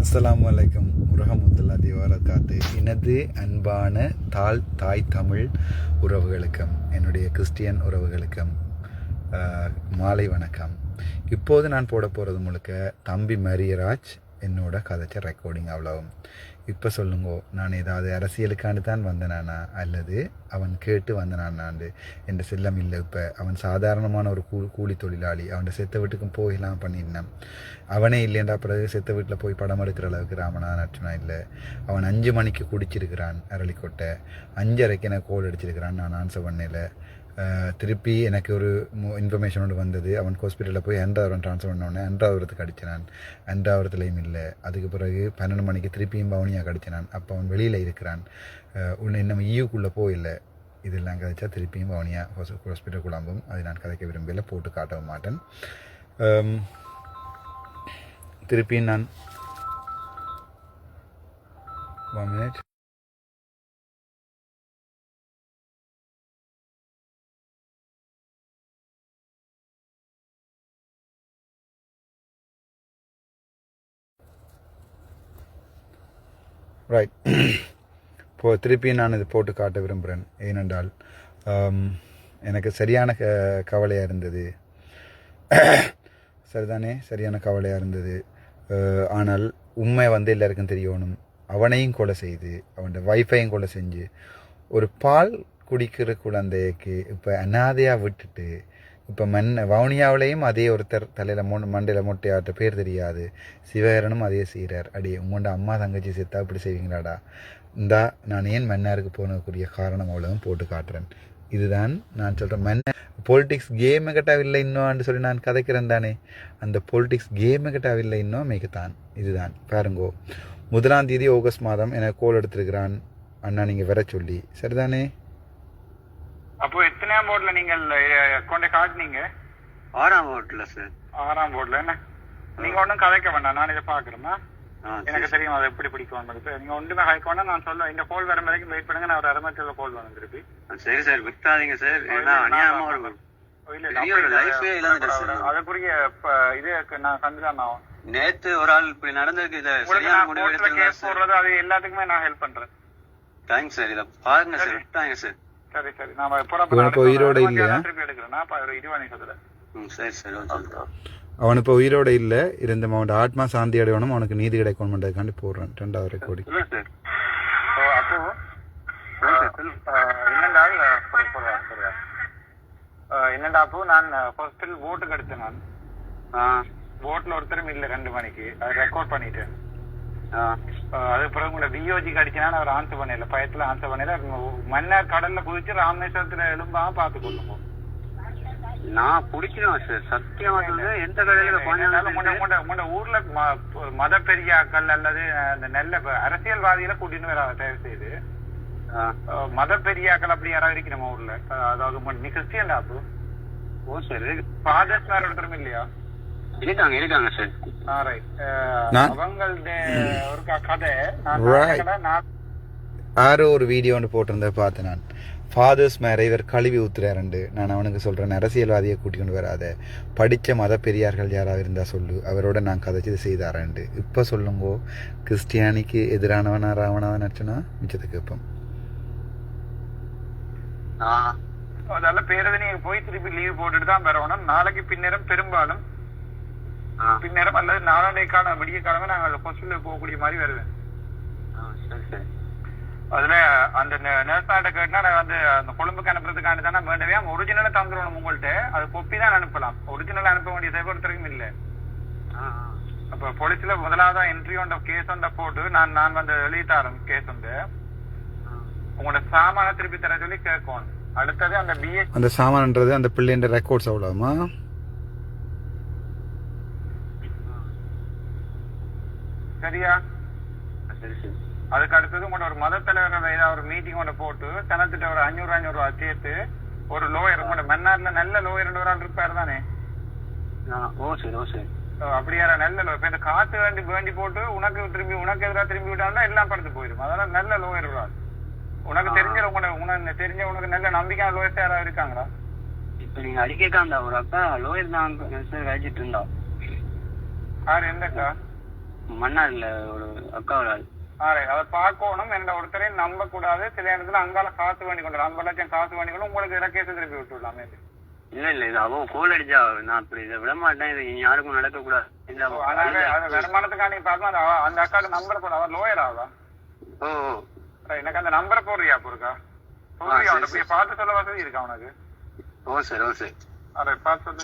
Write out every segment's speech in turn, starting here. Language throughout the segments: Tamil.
அஸ்ஸலாமு அலைக்கும் வரஹ்மத்துல்லாஹி வபரகாத்து. எனது அன்பான தாய் தமிழ் உறவுகளுக்கும் என்னுடைய கிறிஸ்டியன் உறவுகளுக்கும் மாலை வணக்கம். இப்போது நான் போட போகிறது முழுக்க தம்பி மரியராஜ் என்னோட கதைச்ச ரெக்கார்டிங் அவ்வளவும். இப்போ சொல்லுங்கோ, நான் ஏதாவது அரசியலுக்காண்டு தான் வந்தனானா அல்லது அவன் கேட்டு வந்தனானாண்டு என்ற செல்லம் இல்லை. இப்போ அவன் சாதாரணமான ஒரு கூலி தொழிலாளி. அவன் செத்த வீட்டுக்கும் போயெல்லாம் பண்ணியிருந்தான். அவனே இல்லைண்டா பிறகு செத்த வீட்டில் போய் படம் எடுக்கிற அளவுக்கு ராமனா நச்சுனா இல்லை. அவன் 5 மணிக்கு குடிச்சிருக்கிறான் அரளிக்கொட்டை, 5:30 எனக்கு கோல் அடிச்சிருக்கிறான். நான் ஆன்சர் பண்ணல. திருப்பி எனக்கு ஒரு இன்ஃபர்மேஷன் ஒன்று வந்தது. அவன் ஹாஸ்பிட்டலில் போய் அன்றாவரம் ட்ரான்ஸ்ஃபர் பண்ணோடனே அன்றாவரத்துக்கு அடிச்சினான். அன்றாவரத்துலையும் இல்லை. அதுக்கு பிறகு 12 மணிக்கு திருப்பியும் பவுனியாக அடிச்சினான். அப்போ அவன் வெளியில் இருக்கிறான். இன்னும் ஈவுக்குள்ளே போயில்லை. இதெல்லாம் கதைச்சா திருப்பியும் பவுனியா ஹாஸ்பிட்டல் குழம்பும். அதை நான் கதைக்க விரும்பல, போட்டு காட்டவும் மாட்டேன். திருப்பியும் நான் 1 minute. ரைட். இப்போது திருப்பி நான் இது போட்டு காட்ட விரும்புகிறேன். ஏனென்றால் எனக்கு சரியான கவலையாக இருந்தது. சரிதானே, சரியான கவலையாக இருந்தது. ஆனால் உண்மை எல்லாருக்கும் தெரியணும். அவனையும் கொலை செய்து அவன் வைஃபையும் கொலை செஞ்சு ஒரு பால் குடிக்கிற குழந்தைக்கு இப்போ அனாதையாக விட்டுட்டு இப்போ வவுனியாவிலையும் அதே ஒருத்தர் தலையில் மண்டையில் மொட்டையாட்ட பேர் தெரியாது சிவகரனும் அதே செய்கிறார். அடி உங்கள்ட அம்மா தங்கச்சி செத்தா இப்படி செய்வீங்களாடா? இந்தா நான் ஏன் மன்னாருக்கு போனதுக்குரிய காரணம் அவ்வளவும் போட்டு காட்டுறேன். இதுதான் நான் சொல்கிறேன். பொலிட்டிக்ஸ் கேமு கட்டாவில்லை இன்னும் சொல்லி நான் கதைக்கிறேன் தானே. அந்த பொலிட்டிக்ஸ் கேமு கட்டாவில்லை இன்னும் மிகத்தான். இதுதான் பாருங்கோ. 1ஆம் தேதி ஆகஸ்ட் மாதம் எனக்கு கோல் எடுத்திருக்கிறான். அண்ணா நீங்கள் வர சொல்லி. சரிதானே? அப்போ எத்தனையாம் போர்ட்ல நீங்கள் கொண்ட காட்டினீங்க? 6ஆம் போர்ட்ல சார். 6ஆம் போர்ட்ல என்ன நீங்க ஒன்றும் கதைக்க வேண்டாம். நான் இதை பாக்குறேன்னா எனக்கு தெரியும் அதை எப்படி பிடிக்கும். நீங்க ஒன்றுமே கதைக்க வேண்டாம். நான் சொல்லுவேன், இந்த கோல் வர வரைக்கும் வெயிட் பண்ணுங்க. நான் ஒரு 2 கோல் வேணும் திருப்பி. சரி சார், விட்டாதீங்க சார். அதுக்குரிய இது நான் கண்டுதான் ஆகும். நேத்து ஒரு ஆள் இப்படி நடந்திருக்கு. கேஸ் போடுறது அது எல்லாத்துக்குமே நான் ஹெல்ப் பண்றேன். Thanks sir. இதை பாருங்க சார், விட்டாங்க சார். சரி சரி, நான் உயிரோட இல்லையா? திருப்பி எடுக்கிறேன். சரி சரி. அவன் இப்போ உயிரோட இல்லை. இருந்த அவனோட ஆத்மா சாந்தி அடையணும், அவனுக்கு நீதி கிடைக்கணும்ன்றதுக்காண்டி போடுறான் 2வது ரெக்கார்டிங். அப்போ என்னடா அப்போ நான் ஹாஸ்பிட்டல் போட்டுக்கு எடுத்தேன். நான் போட்ல ஒருத்தரும் இல்லை 2 மணிக்கு. அதை ரெக்கார்ட் பண்ணிட்டேன். அது பிறகு உங்களை வியோஜிக்கு அடிச்சுனா அவர் ஆன்சர் பண்ணல. பயத்துல ஆன்சர் பண்ணல. மன்னார் கடல்ல குதிச்சு ராமேஸ்வரத்துல எழும்பாம பாத்து கொள்ளுங்க. நான் குடிக்கிறேன் சார், சத்தியமா சொல்றேன். எந்த கடையில ஊர்ல மத பெரியாக்கள் அல்லது அந்த நல்ல அரசியல்வாதிகளை கூட்டின்னு வர தயவு செய்து. மத பெரியாக்கள் அப்படி யாராவது இருக்கு நம்ம ஊர்ல? அதாவது நீ கிறிஸ்டியன் அப்போ? ஓ சரி. ஃபாதர்ஸ் வேற ஒருத்தரும் இல்லையா? இருக்காங்க சார். ஒரு கதை யாரோ ஒரு வீடியோ ஒன்று போட்டிருந்த பார்த்தேன் நான். ஃபாதர்ஸ் மேலே இவர் கழுவி ஊத்துறாருண்டு. நான் அவனுக்கு சொல்கிறேன், அரசியல்வாதியை கூட்டிக்கொண்டு வராத, படித்த மத பெரியார்கள் யாராவது இருந்தால் சொல்லு, அவரோட நான் கதைச்சி செய்தாரண்டு. இப்போ சொல்லுங்கோ, கிறிஸ்டியானிக்கு எதிரானவனா ராவணாவன் நச்சுனா மிச்சத்தை கேட்போம். அதெல்லாம் பேரது நீங்க போய் திருப்பி லீவ் போட்டுட்டு தான் வரணும். நாளைக்கு பின்னேரம் பெரும்பாலும் பின்னேரம் அல்லது 4 விடிய காலமே நாங்கள் ஹாஸ்பிட்டலுக்கு போகக்கூடிய மாதிரி வருவேன். அதுல அந்த நர்ஸ்னாட்ட கேட்டா நான் அந்த கொழும்புக்கு அனுப்புறதுக்காண்டி தானே வேண்டவே. ஒரிஜினலா தந்துடணும் உங்கள்கிட்ட. அது கொப்பி தான் அனுப்பலாம். ஒரிஜினல் அனுப்ப வேண்டிய தேவை ஒருத்தருக்கும் இல்லை. அப்ப போலீஸ்ல முதலாவது என்ட்ரி ஒன்ற கேஸ் ஒன்ற போட்டு நான் எழுதிட்டாரன் கேஸ் உண்டு. உங்களோட சாமான திருப்பி தர சொல்லி கேட்கணும். அடுத்தது அந்த பிஎச் அந்த சாமான்ன்றது அந்த பிள்ளைன்ற ரெக்கார்ட்ஸ் அவ்வளோமா? சரியா? அதுக்கு அடுத்தது உங்களோட ஒரு மத தலைவர் ஏதாவது ஒரு மீட்டிங் ஒன்று போட்டு சனத்திட்ட ஒரு 500 ரூபா சேர்த்து ஒரு லோயர், உங்களோட மன்னார்ல நல்ல லோயர் ஒரு ஆள் இருப்பாரு தானே? அப்படியா? நல்ல லோயர். இப்ப இந்த காசு வேண்டி போட்டு உனக்கு எதிராக திரும்பி விட்டாலும் எல்லாம் படுத்து போயிடும். அதெல்லாம் நல்ல லோயர் ஒரு ஆள். உனக்கு தெரிஞ்ச உனக்கு நல்ல நம்பிக்கையான லோயர்ஸ் யாராவது இருக்காங்களா? இப்ப நீங்க அடிக்காண்டா ஒரு அக்கா லோயர் தான் வச்சுட்டு இருந்தா. யாரு? எந்தக்கா? மன்னார்ல ஒரு அக்காவோட ஆள். அதை பார்க்கணும். என்ன ஒருத்தரையும் நம்ப கூடாது. சில இடத்துல அங்கால காசு வேண்டி கொண்டு 50 லட்சம் காசு வேண்டி கொண்டு உங்களுக்கு இலக்கேச திருப்பி விட்டுடலாமே. இல்ல இது அவ கோல் அடிச்சா நான் அப்படி இதை விட மாட்டேன். இது இனி யாருக்கும் நடக்க கூடாது. வருமானத்துக்காண்டி பார்க்கணும். அந்த அக்காவுக்கு நம்பர் போட அவர் லோயர் ஆகுதா? ஓ எனக்கு அந்த நம்பரை போடுறியா? பொருக்கா பார்த்து சொல்ல வசதி இருக்கா உனக்கு? ஓ சார் ஓ சார் அதை பார்த்து சொல்லு.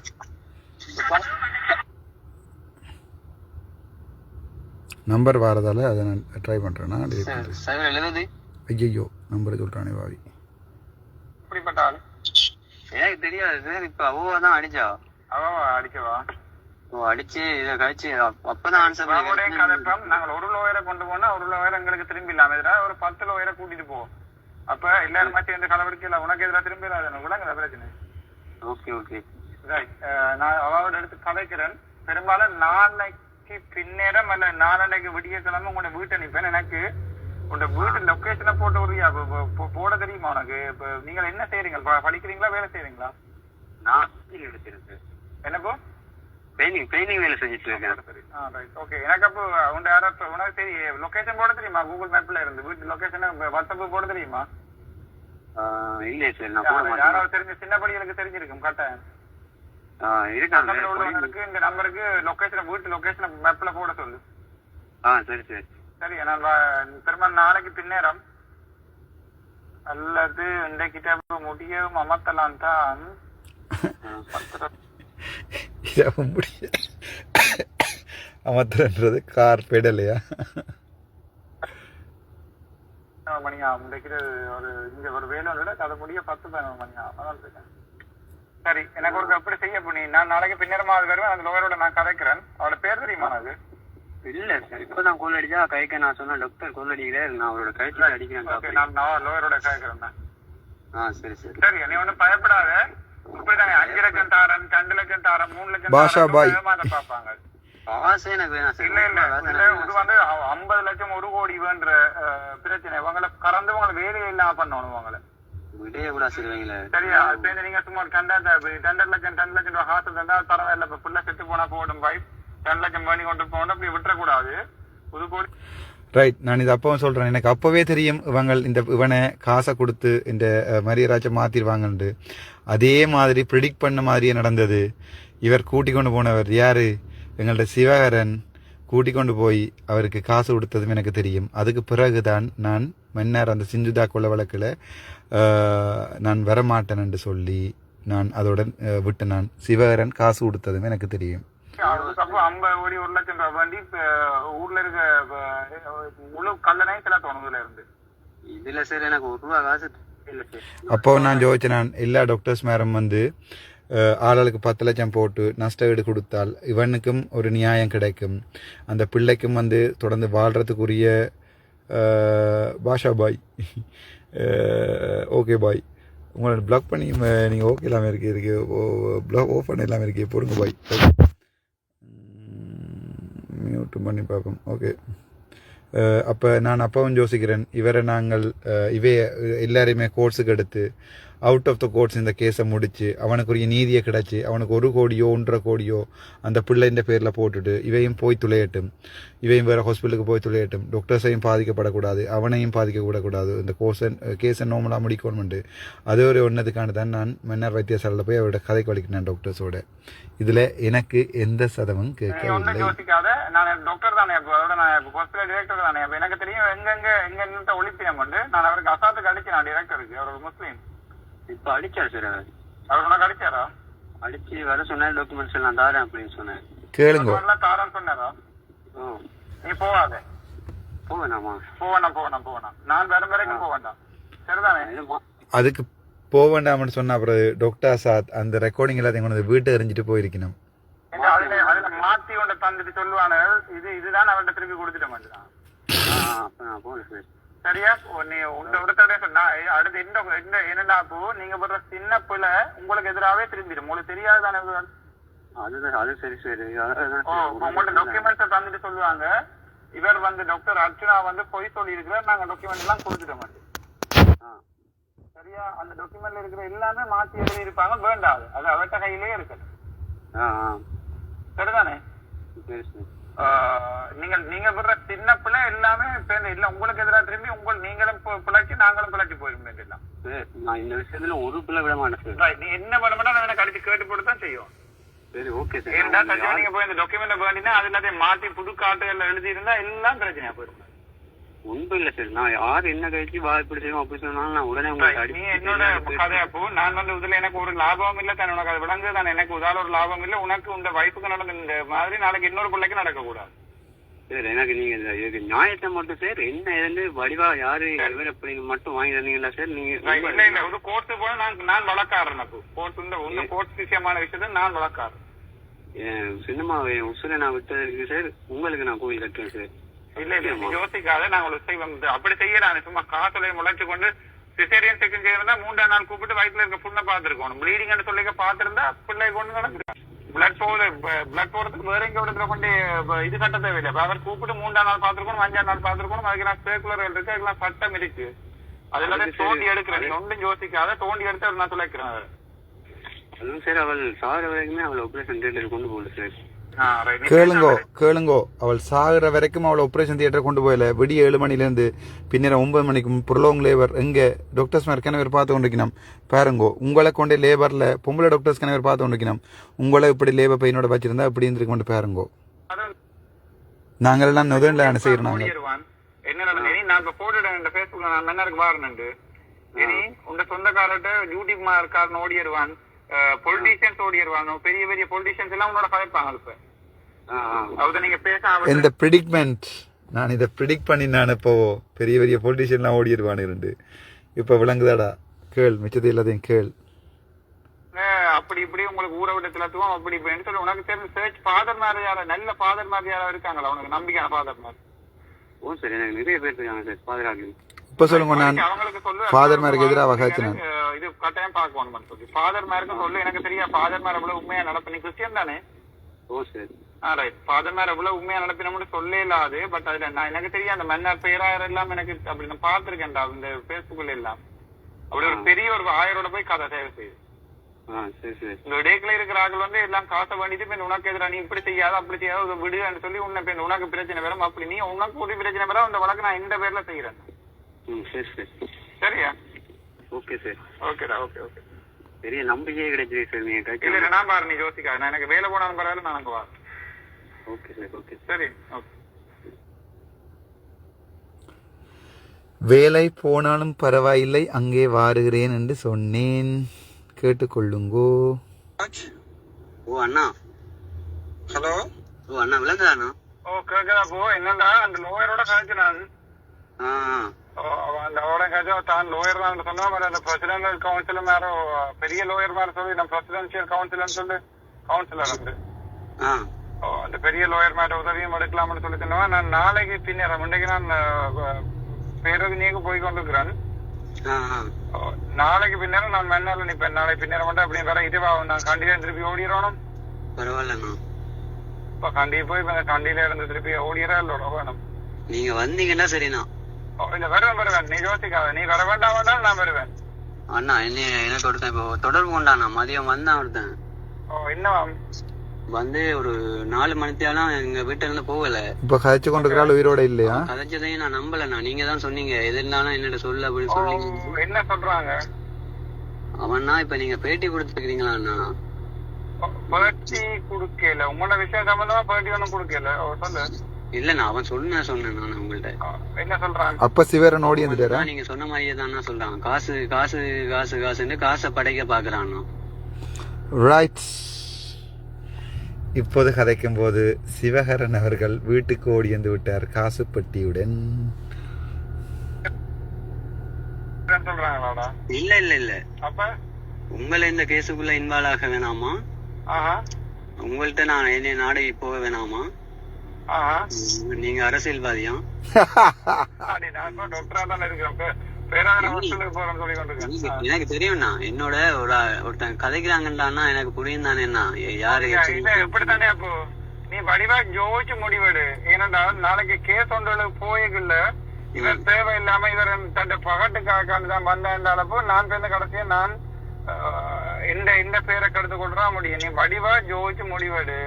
நம்பர் வரதால அதை நான் ட்ரை பண்ணுறேன்னா ஐயோ நம்பரை சொல்கிறானே பாவி. இப்படிப்பட்ட ஆள் எனக்கு தெரியாது சார். இப்ப அவ்வளோ தான் அடிச்சா. அடிக்கவா? அடிச்சு இதை கழிச்சு அப்பதான் ஆன்சர் கதைப்போம். நாங்கள் ஒரு லோயரை கொண்டு போனா ஒரு லோயரை எங்களுக்கு திரும்பி இல்லாம எதிராக ஒரு 10 லோயரை கூட்டிட்டு போவோம். அப்ப எல்லாரும் மாற்றி எந்த கலவரிக்கல உனக்கு எதிராக திரும்பி இல்லாத கூட பிரச்சனை. ஓகே ஓகே நான் அவளோட எடுத்து கதைக்கிறேன். பெரும்பாலும் நாளைக்கு பின்னேரம் அல்ல நாளைக்கு விடியக்கிழமை உங்களோட வீட்டை நிற்பேன். எனக்கு உங்களோட வீட்டு லொக்கேஷனை போட்டு விடுறியா? போட தெரியுமா உனக்கு? இப்ப நீங்க என்ன செய்யறீங்க? படிக்கிறீங்களா வேலை செய்யறீங்களா? நான் எடுத்திருக்கேன். என்னப்போ பெயிண்டிங் வேலை செஞ்சுட்டு இருக்கேன். ஓகே. எனக்கு அப்போ உனக்கு தெரியும் லொகேஷன் போட தெரியுமா? கூகுள் மேப்ல இருந்து வீட்டு லொகேஷன் வாட்ஸ்அப் போட தெரியுமா? இல்லையே சார் நான் போட மாட்டேன். யாராவது தெரிஞ்ச சின்ன படிகளுக்கு தெரிஞ்சிருக்கும் கரெக்டாக உள்ளவங்களுக்கு இந்த நம்பருக்கு லொகேஷன் வீட்டு லொகேஷன் மேப்ல போட சொல்லு. சரி சரி சரி. நான் பெரும்பாலும் நாளைக்கு பின்னேரம் அல்லது இன்றைக்கிட்ட முடியும் அமர்த்தலாம் தான். அமர்த்துறது கார் பெடலையா? மணியா இன்றைக்கு ஒரு இங்க ஒரு வேலை அதை முடிய 10-15 மணியா அதான் இருக்கேன். சரி. எனக்கு ஒரு எப்படி செய்ய பண்ணி நான் நாளைக்கு பின்னரமாவது வருவேன். அந்த லோயரோட நான் கதைக்கிறேன். அவரோட பேர் தெரியுமா? அது இல்ல சார். இப்பதான் கோல் அடிச்சா கைக்க நான் சொன்னா டாக்டர் கோல் அடிக்கிறாரு. நான் அவரோட கைக்கு அடிக்கிறேன். நான் லோயரோட கதைக்கிறேன். சரி சரி சரி. நீ ஒன்னும் பயப்படாத. இப்படிதானே 5 லட்சம் தாரன் 2 லட்சம் தாரன் 3 லட்சம் பாஷா பாய் பாப்பாங்க. எனக்கு வேணாம் சார். இல்ல இது வந்து 50 லட்சம் 1 கோடி வேண்ட பிரச்சனை. இவங்களை கறந்து உங்களை வேலையை இல்லாம பண்ணணும். உங்களை விடையே கூட சரிங்களா? சரியா? நீங்க சும்மா 10 லட்சம் ரூபாய் காசு தந்தா பரவாயில்ல. இப்ப புள்ள செத்து போனா போடும் பாய். 10 லட்சம் பண்ணி கொண்டு போகணும். அப்படி விட்டுறக்கூடாது. 1 கோடி ரைட். நான் இது அப்பவும் சொல்கிறேன். எனக்கு அப்போவே தெரியும் இவனை காசை கொடுத்து இந்த மரியராஜை மாற்றிடுவாங்கன்ட்டு. அதே மாதிரி ப்ரிடிக்ட் பண்ண மாதிரியே நடந்தது. இவர் கூட்டி கொண்டு போனவர் யார்? எங்கள்ட சிவகரன் கூட்டி கொண்டு போய் அவருக்கு காசு கொடுத்ததும் எனக்கு தெரியும். அதுக்கு பிறகுதான் நான் மன்னர் அந்த சிந்துதா கொலை வழக்கில் நான் வரமாட்டேன் என்று சொல்லி நான் அதோட விட்டு நான் சிவகரன் காசு கொடுத்ததும் எனக்கு தெரியும். 50 கோடி 1 லட்சம் ரூபாய் வேண்டி ஊர்ல இருக்க முழு கல்லணை சில தோணுதுல இருந்து இதுல சார் எனக்கு 1 ரூபா காசு இல்ல சார். அப்போ நான் ஜோதிச்சேன். நான் எல்லா டாக்டர்ஸ் மேரம் வந்து ஆளுக்கு 10 லட்சம் போட்டு நஷ்ட ஈடு கொடுத்தால் இவனுக்கும் ஒரு நியாயம் கிடைக்கும். அந்த பிள்ளைக்கும் வந்து தொடர்ந்து வாழ்றதுக்குரிய பாஷா பாய் ஓகே பாய் உங்களோட பிளாக் பண்ணி நீங்கள் ஓகே இல்லாமல் இருக்கு பிளாக் ஓஃப் பண்ண இல்லாமல் இருக்கே பொறுங்க பாய். மியூட் பண்ணி பார்ப்போம். ஓகே. அப்போ நான் அப்பவும் யோசிக்கிறேன் இவரை நாங்கள் எல்லாரையுமே கோர்ட்ஸுக்கு எடுத்து அவுட் ஆஃப் த கோர்ட்ஸ் இந்த கேஸை முடித்து அவனுக்குரிய நீதியை கிடச்சி அவனுக்கு 1 கோடியோ 1.5 கோடியோ அந்த பிள்ளைன்ற பேரில் போட்டுட்டு இவையும் போய் துளையட்டும். இவையும் வேறு ஹாஸ்பிட்டலுக்கு போய் துளையட்டும். டாக்டர்ஸையும் பாதிக்கப்படக்கூடாது, அவனையும் பாதிக்கக்கூடாது. இந்த கேஸை நார்மலாக முடிக்கணும்ண்டு அது ஒரு ஒன்றதுக்கான தான் நான் மன்னர் வைத்தியசாலையில் போய் அவரோட கதைக்கு வலிக்கினேன் டாக்டர்ஸோட. இதில் எனக்கு எந்த சதமும் கேட்கவில்லை. டாக்டர் தானே ஹாஸ்பிட்டல் டிரெக்டர் தானே. எனக்கு தெரியும் எங்க ஒழிப்பினம் வந்து நான் அவருக்கு அசாத்துக்கு அடிச்சேன் டிரெக்டருக்கு. அவர் முஸ்லீம். இப்ப அடிச்சாரு சார். அவர் உனக்கு அடிச்சாரா? அடிச்சு வர சொன்ன டாக்குமெண்ட்ஸ் எல்லாம் தாரேன் அப்படின்னு சொன்னேன். கேளுங்க. தாரன்னு சொன்னாரா? நீ போவாத. போவேணாமா? போவேணாம். நான் வரும் வரைக்கும் போக வேண்டாம். சரிதானே? அதுக்கு போக வேண்டாம்னு சொன்ன அப்புறம் டாக்டர் ஆசாத் அந்த ரெக்கார்டிங் எல்லாத்தையும் கொண்டு வீட்டை எறிஞ்சிட்டு போயிருக்கணும். அதுல மாத்தி கொண்டு தந்துட்டு சொல்லுவானு இதுதான் அவர்கிட்ட திருப்பி கொடுத்துட்ட மாட்டான். சரியா? நீ ஒருத்தர சொன்னா அடுத்து என்னடா போ நீங்க போடுற சின்ன பிள்ளை உங்களுக்கு எதிராகவே திரும்பிடும். உங்களுக்கு தெரியாதுதானே? அது சரி சரி. உங்களோட டாக்குமெண்ட்ஸை தந்துட்டு சொல்லுவாங்க இவர் வந்து டாக்டர் அர்ச்சனா வந்து பொய் சொல்லி இருக்கிறார். நாங்க டாக்குமெண்ட் எல்லாம் கொடுத்துட்ட மாட்டோம். சரியா? அந்த டாக்குமெண்ட்ல இருக்கிற எல்லாமே மாத்தி எழுதி இருப்பாங்க. வேண்டாது. அது அவர்கிட்ட கையிலேயே இருக்குது. சரிதானே? நீங்க சேர்ந்து இல்ல உங்களுக்கு எதிராக திரும்பி நீங்களும் பிழைச்சி நாங்களும் பிழைச்சி போயிருந்தேன் எல்லாம். நான் இந்த விஷயத்துல ஒரு பிள்ளை விட மாட்டேன் சார். நீ என்ன பண்ண மாட்டா நான் எனக்கு அடிச்சு கேட்டு போட்டு தான் செய்யும். சரி ஓகே சார். ஏன்னா சச்சிவா நீங்க போய் இந்த டாக்குமெண்ட் வேண்டினா அது எல்லாத்தையும் மாத்தி புது காட்டுகள்ல எழுதி இருந்தா எல்லாம் பிரச்சனையா போயிருந்தேன். ஒன்றும் இல்ல சார். நான் யாரு என்ன கழிச்சு வா இப்படி செய்வோம் அப்படி சொன்னாலும் நான் உடனே நீ என்னோட கதையா போ. நான் வந்து இதுல எனக்கு ஒரு லாபம் இல்ல தானே, உனக்கு அது விளங்கு தானே, எனக்கு உதால ஒரு லாபம் இல்ல, உனக்கு இந்த வைப்புக்கு நடந்த இந்த மாதிரி நாளைக்கு இன்னொரு பிள்ளைக்கு நடக்க கூடாது சார். எனக்கு நீங்க இதுக்கு நியாயத்தை மட்டும் சார் என்ன எதுன்னு வடிவா யாரு அப்படிங்க மட்டும் வாங்கி தந்தீங்களா சார்? நீங்க இல்ல இல்ல ஒரு கோர்ட்டு போல நான் வழக்காடுறேன். அப்போ கோர்ட் இந்த கோர்ட் விஷயமான விஷயத்த நான் வழக்காடுறேன். சினிமா உசுரை நான் விட்டதுக்கு சார் உங்களுக்கு நான் கோவில் கட்டுறேன் சார். இல்ல இல்ல யோசிக்காத, நாங்க ஒரு செய்வோம். அப்படி செய்யறாங்க சும்மா காசுலையை முளைச்சு கொண்டு சிசேரியன் செகண்ட் செய்யறதா 3ஆம் நாள் கூப்பிட்டு வயிற்றுல இருக்க புண்ணை பாத்துருக்கணும். ப்ளீடிங் சொல்லிக்க பாத்துருந்தா பிள்ளை கொண்டு நடந்துருக்காங்க. பிளட் போறதுக்கு வேற எங்க இடத்துல கொண்டு இது கட்ட தேவையில்லை. அவர் கூப்பிட்டு 3ஆம் நாள் பாத்துருக்கணும், 5ஆம் நாள் பாத்துருக்கணும். அதுக்கு நான் சர்க்குலர் இருக்கு, அதுக்கெல்லாம் சட்டம் இருக்கு. அது எல்லாத்தையும் தோண்டி எடுக்கிறேன். நீங்க ஒன்றும் யோசிக்காத, தோண்டி எடுத்து நான் துளைக்கிறேன். அதுவும் சார் அவள் சாகிற வரைக்குமே அவளை ஆபரேஷன் தியேட்டர் கொண்டு போகல சார். கேளுங்கோ அவள் சாகுற வரைக்கும் அவளை ஆபரேஷன் தியேட்டர் கொண்டு போகல. விடிய 7 மணிலேருந்து பின்னர் 9 மணிக்கு புரலோங் லேபர் எங்க டாக்டர்ஸ் மாதிரி கணவர் பார்த்து கொண்டிருக்கணும். பாருங்கோ உங்களை கொண்டே லேபர்ல பொம்பளை டாக்டர்ஸ் கணவர் பார்த்து கொண்டிருக்கணும். உங்களை இப்படி லேபர் பையனோட வச்சிருந்தா இப்படி இருந்துருக்கு கொண்டு பாருங்கோ. நாங்களெல்லாம் நுதன்ல செய்யறோம். நாங்க என்ன நடந்தது நான் இப்ப போட்டுட்டேன் பேஸ்புக்ல, நான் மன்னருக்கு வாரணுண்டு. இனி உங்க சொந்தக்காரர்கிட்ட யூடியூப் காரன் ஓடிடுவான், பொலிட்டீஷியன்ஸ் ஓடிடுவாங்க, பெரிய பெரிய பொலிட்டீஷியன்ஸ் எல்லாம் உன்னோட கதைப்பாங்க. இப்ப அவத நீங்க பேச இந்த ப்ரிடிக்மெண்ட் நான் இதை ப்ரிடிக்ட் பண்ணி நான் இப்போ பெரிய பெரிய பொலிட்டீஷியன்லாம் ஓடிடுவானு இப்ப விளங்குதாடா. கேள் மிச்சத்தை எல்லாத்தையும் கேள். அப்படி இப்படி உங்களுக்கு ஊரை விட திலத்துவோம் அப்படி இப்படின்னு சொல்லி உனக்கு தெரிஞ்ச சர்ச் ஃபாதர் மாதிரி யாரும் நல்ல ஃபாதர் மாதிரி யாரும் இருக்காங்களா உனக்கு நம்பிக்கையான ஃபாதர் மாதிரி? ஓ சார் எனக்கு நிறைய பேர் இருக்காங்க சார் ஃபாதர் ஆகி. இப்ப சொல்லுங்க நான் ஃபாதர் மேருக்கு எதிராக வகாச்சினேன். இது கட்டாயம் பார்க்கணும் சொல்லி ஃபாதர் மேருக்கு சொல்லு. எனக்கு தெரியா ஃபாதர் மேல எவ்வளவு உண்மையா நடப்பு. நீ கிறிஸ்டியன் தானே? ஓ சார். ரைட். ஃபாதர் மேல எவ்வளவு உண்மையா நடப்பினோம்னு சொல்ல இல்லாது. பட் அதுல நான் எனக்கு தெரியும் அந்த மன்னர் பேராயர் எல்லாம் எனக்கு அப்படி நான் பாத்துருக்கேன்டா இந்த பேஸ்புக்ல எல்லாம். அப்படி ஒரு பெரிய ஒரு ஆயரோட போய் கதை தேவை செய்யுது. இந்த இடைக்குள்ள இருக்கிற ஆட்கள் வந்து எல்லாம் காசை பண்ணிட்டு உனக்கு எதிராக நீ இப்படி செய்யாத அப்படி செய்யாத விடுன்னு சொல்லி உனக்கு பிரச்சனை வரும். அப்படி நீ உனக்கு ஒரு பிரச்சனை வரும். அந்த வழக்கு நான் இந்த பேர்ல செய்யறேன். சரியா? Okay sir. ஓகேடா. Okay okay. பெரிய நம்பிக்கையே கிடைச்சது சார். நீங்க இல்ல நான் பாரு நீ யோசிக்காது. நான் எனக்கு வேலை போனாலும் பரவாயில்ல, நான் அங்க வா. Okay sir. ஓகே சரி. ஓகே. வேலை போனாலும் பரவாயில்லை அங்கே வாருகிறேன் என்று சொன்னேன், கேட்டுக்கொள்ளுங்கோ. ஓ அண்ணா. ஹலோ. ஓ அண்ணா விளங்குதாண்ணா? ஓ கேக்குதா? போ என்னடா அந்த லோயரோட கழிச்சு நான் அந்த அவரோட கழிச்சு தான் லோயர் தான் சொன்னா அந்த பிரசிடென்ட் கவுன்சிலர் மேல பெரிய லோயர் மேல சொல்லி நான் பிரசிடென்சியல் கவுன்சிலர் சொல்லி கவுன்சிலர் வந்து அந்த பெரிய லோயர் மேல உதவியும் எடுக்கலாம்னு சொல்லி சொன்னவன். நான் நாளைக்கு பின்னேறேன். இன்றைக்கு நான் பேருக்கு நீங்க போய் கொண்டிருக்கிறேன். நாளைக்கு பின்னேரம் நான் மண்ணால நிப்பேன். நாளைக்கு பின்னேரம் மட்டும் அப்படி வேற இதுவா நான் கண்டிப்பா திருப்பி ஓடிடணும். பரவாயில்லண்ணா. இப்ப கண்டி போய் கண்டியில இருந்து திருப்பி ஓடிடா இல்லோட வேணும். நீங்க வந்தீங்கன்னா சரிண்ணா. இல்ல வருவேன். நீ யோசிக்காத. நீ வர வேண்டாம் நான் வருவேன். அண்ணா எனக்கு ஒருத்தன் இப்போ தொடர்பு கொண்டாண்ணா. மதியம் வந்தான் ஒருத்தன். என்ன வந்து ஒரு 4 மணித்தாலும் எங்க வீட்டுல இருந்து போகல. இப்ப கதைச்சு கொண்டிருக்கிறாள் உயிரோட இல்லையா? கதைச்சதையும் நான் நம்பலண்ணா. நீங்க தான் சொன்னீங்க எது இருந்தாலும் என்னோட சொல்லு அப்படின்னு சொன்னீங்க. என்ன சொல்றாங்க அவன்னா? இப்ப நீங்க பேட்டி கொடுத்துருக்கீங்களா அண்ணா? பேட்டி குடுக்கல. உங்களோட விஷயம் சம்பந்தமா பேட்டி ஒண்ணும் குடுக்கல. சொல்லு. இல்லண்ணா அவன் சொன்னேன் நான் உங்கள்ட்ட. என்ன சொல்றாங்க? அப்ப சிவரன் ஓடி வந்துட்டாரா? நீங்க சொன்ன மாதிரியே தான் சொல்றாங்க. காசு காசு காசு காசுன்னு காசை படைக்க பாக்குறான். ரைட். இப்போது கதைக்கும் போது சிவகரன் அவர்கள் வீட்டுக்கு ஓடி வந்து விட்டார் காசு பெட்டியுடன். இல்ல இல்ல இல்ல. அப்ப உங்களை இந்த கேஸுக்குள்ள இன்வால்வ் ஆக வேணாமா? உங்கள்ட்ட நான் என்ன நாடகி போக வேணாமா? நீங்க அரசியல்வாதியா? எனக்கு தெரியும்ண்ணா. என்னோட ஒருத்தன் கதைக்கிறாங்கன்னு எனக்கு புரியும் தானே. யாரு எப்படித்தானே அப்போ நீ வடிவா ஜோதிச்சு முடிவெடு. ஏன்னா நாளைக்கு கேஸ் ஒன்று போயிக்கல. இவர் தேவையில்லாம இவர் தன் பகட்டுக்காக்கான்னு தான் வந்தப்போ நான் சேர்ந்த கடைசியா நான் இந்த பேரை கருத்து கொள்றா முடியும். நீ வடிவா ஜோதிச்சு முடிவெடு.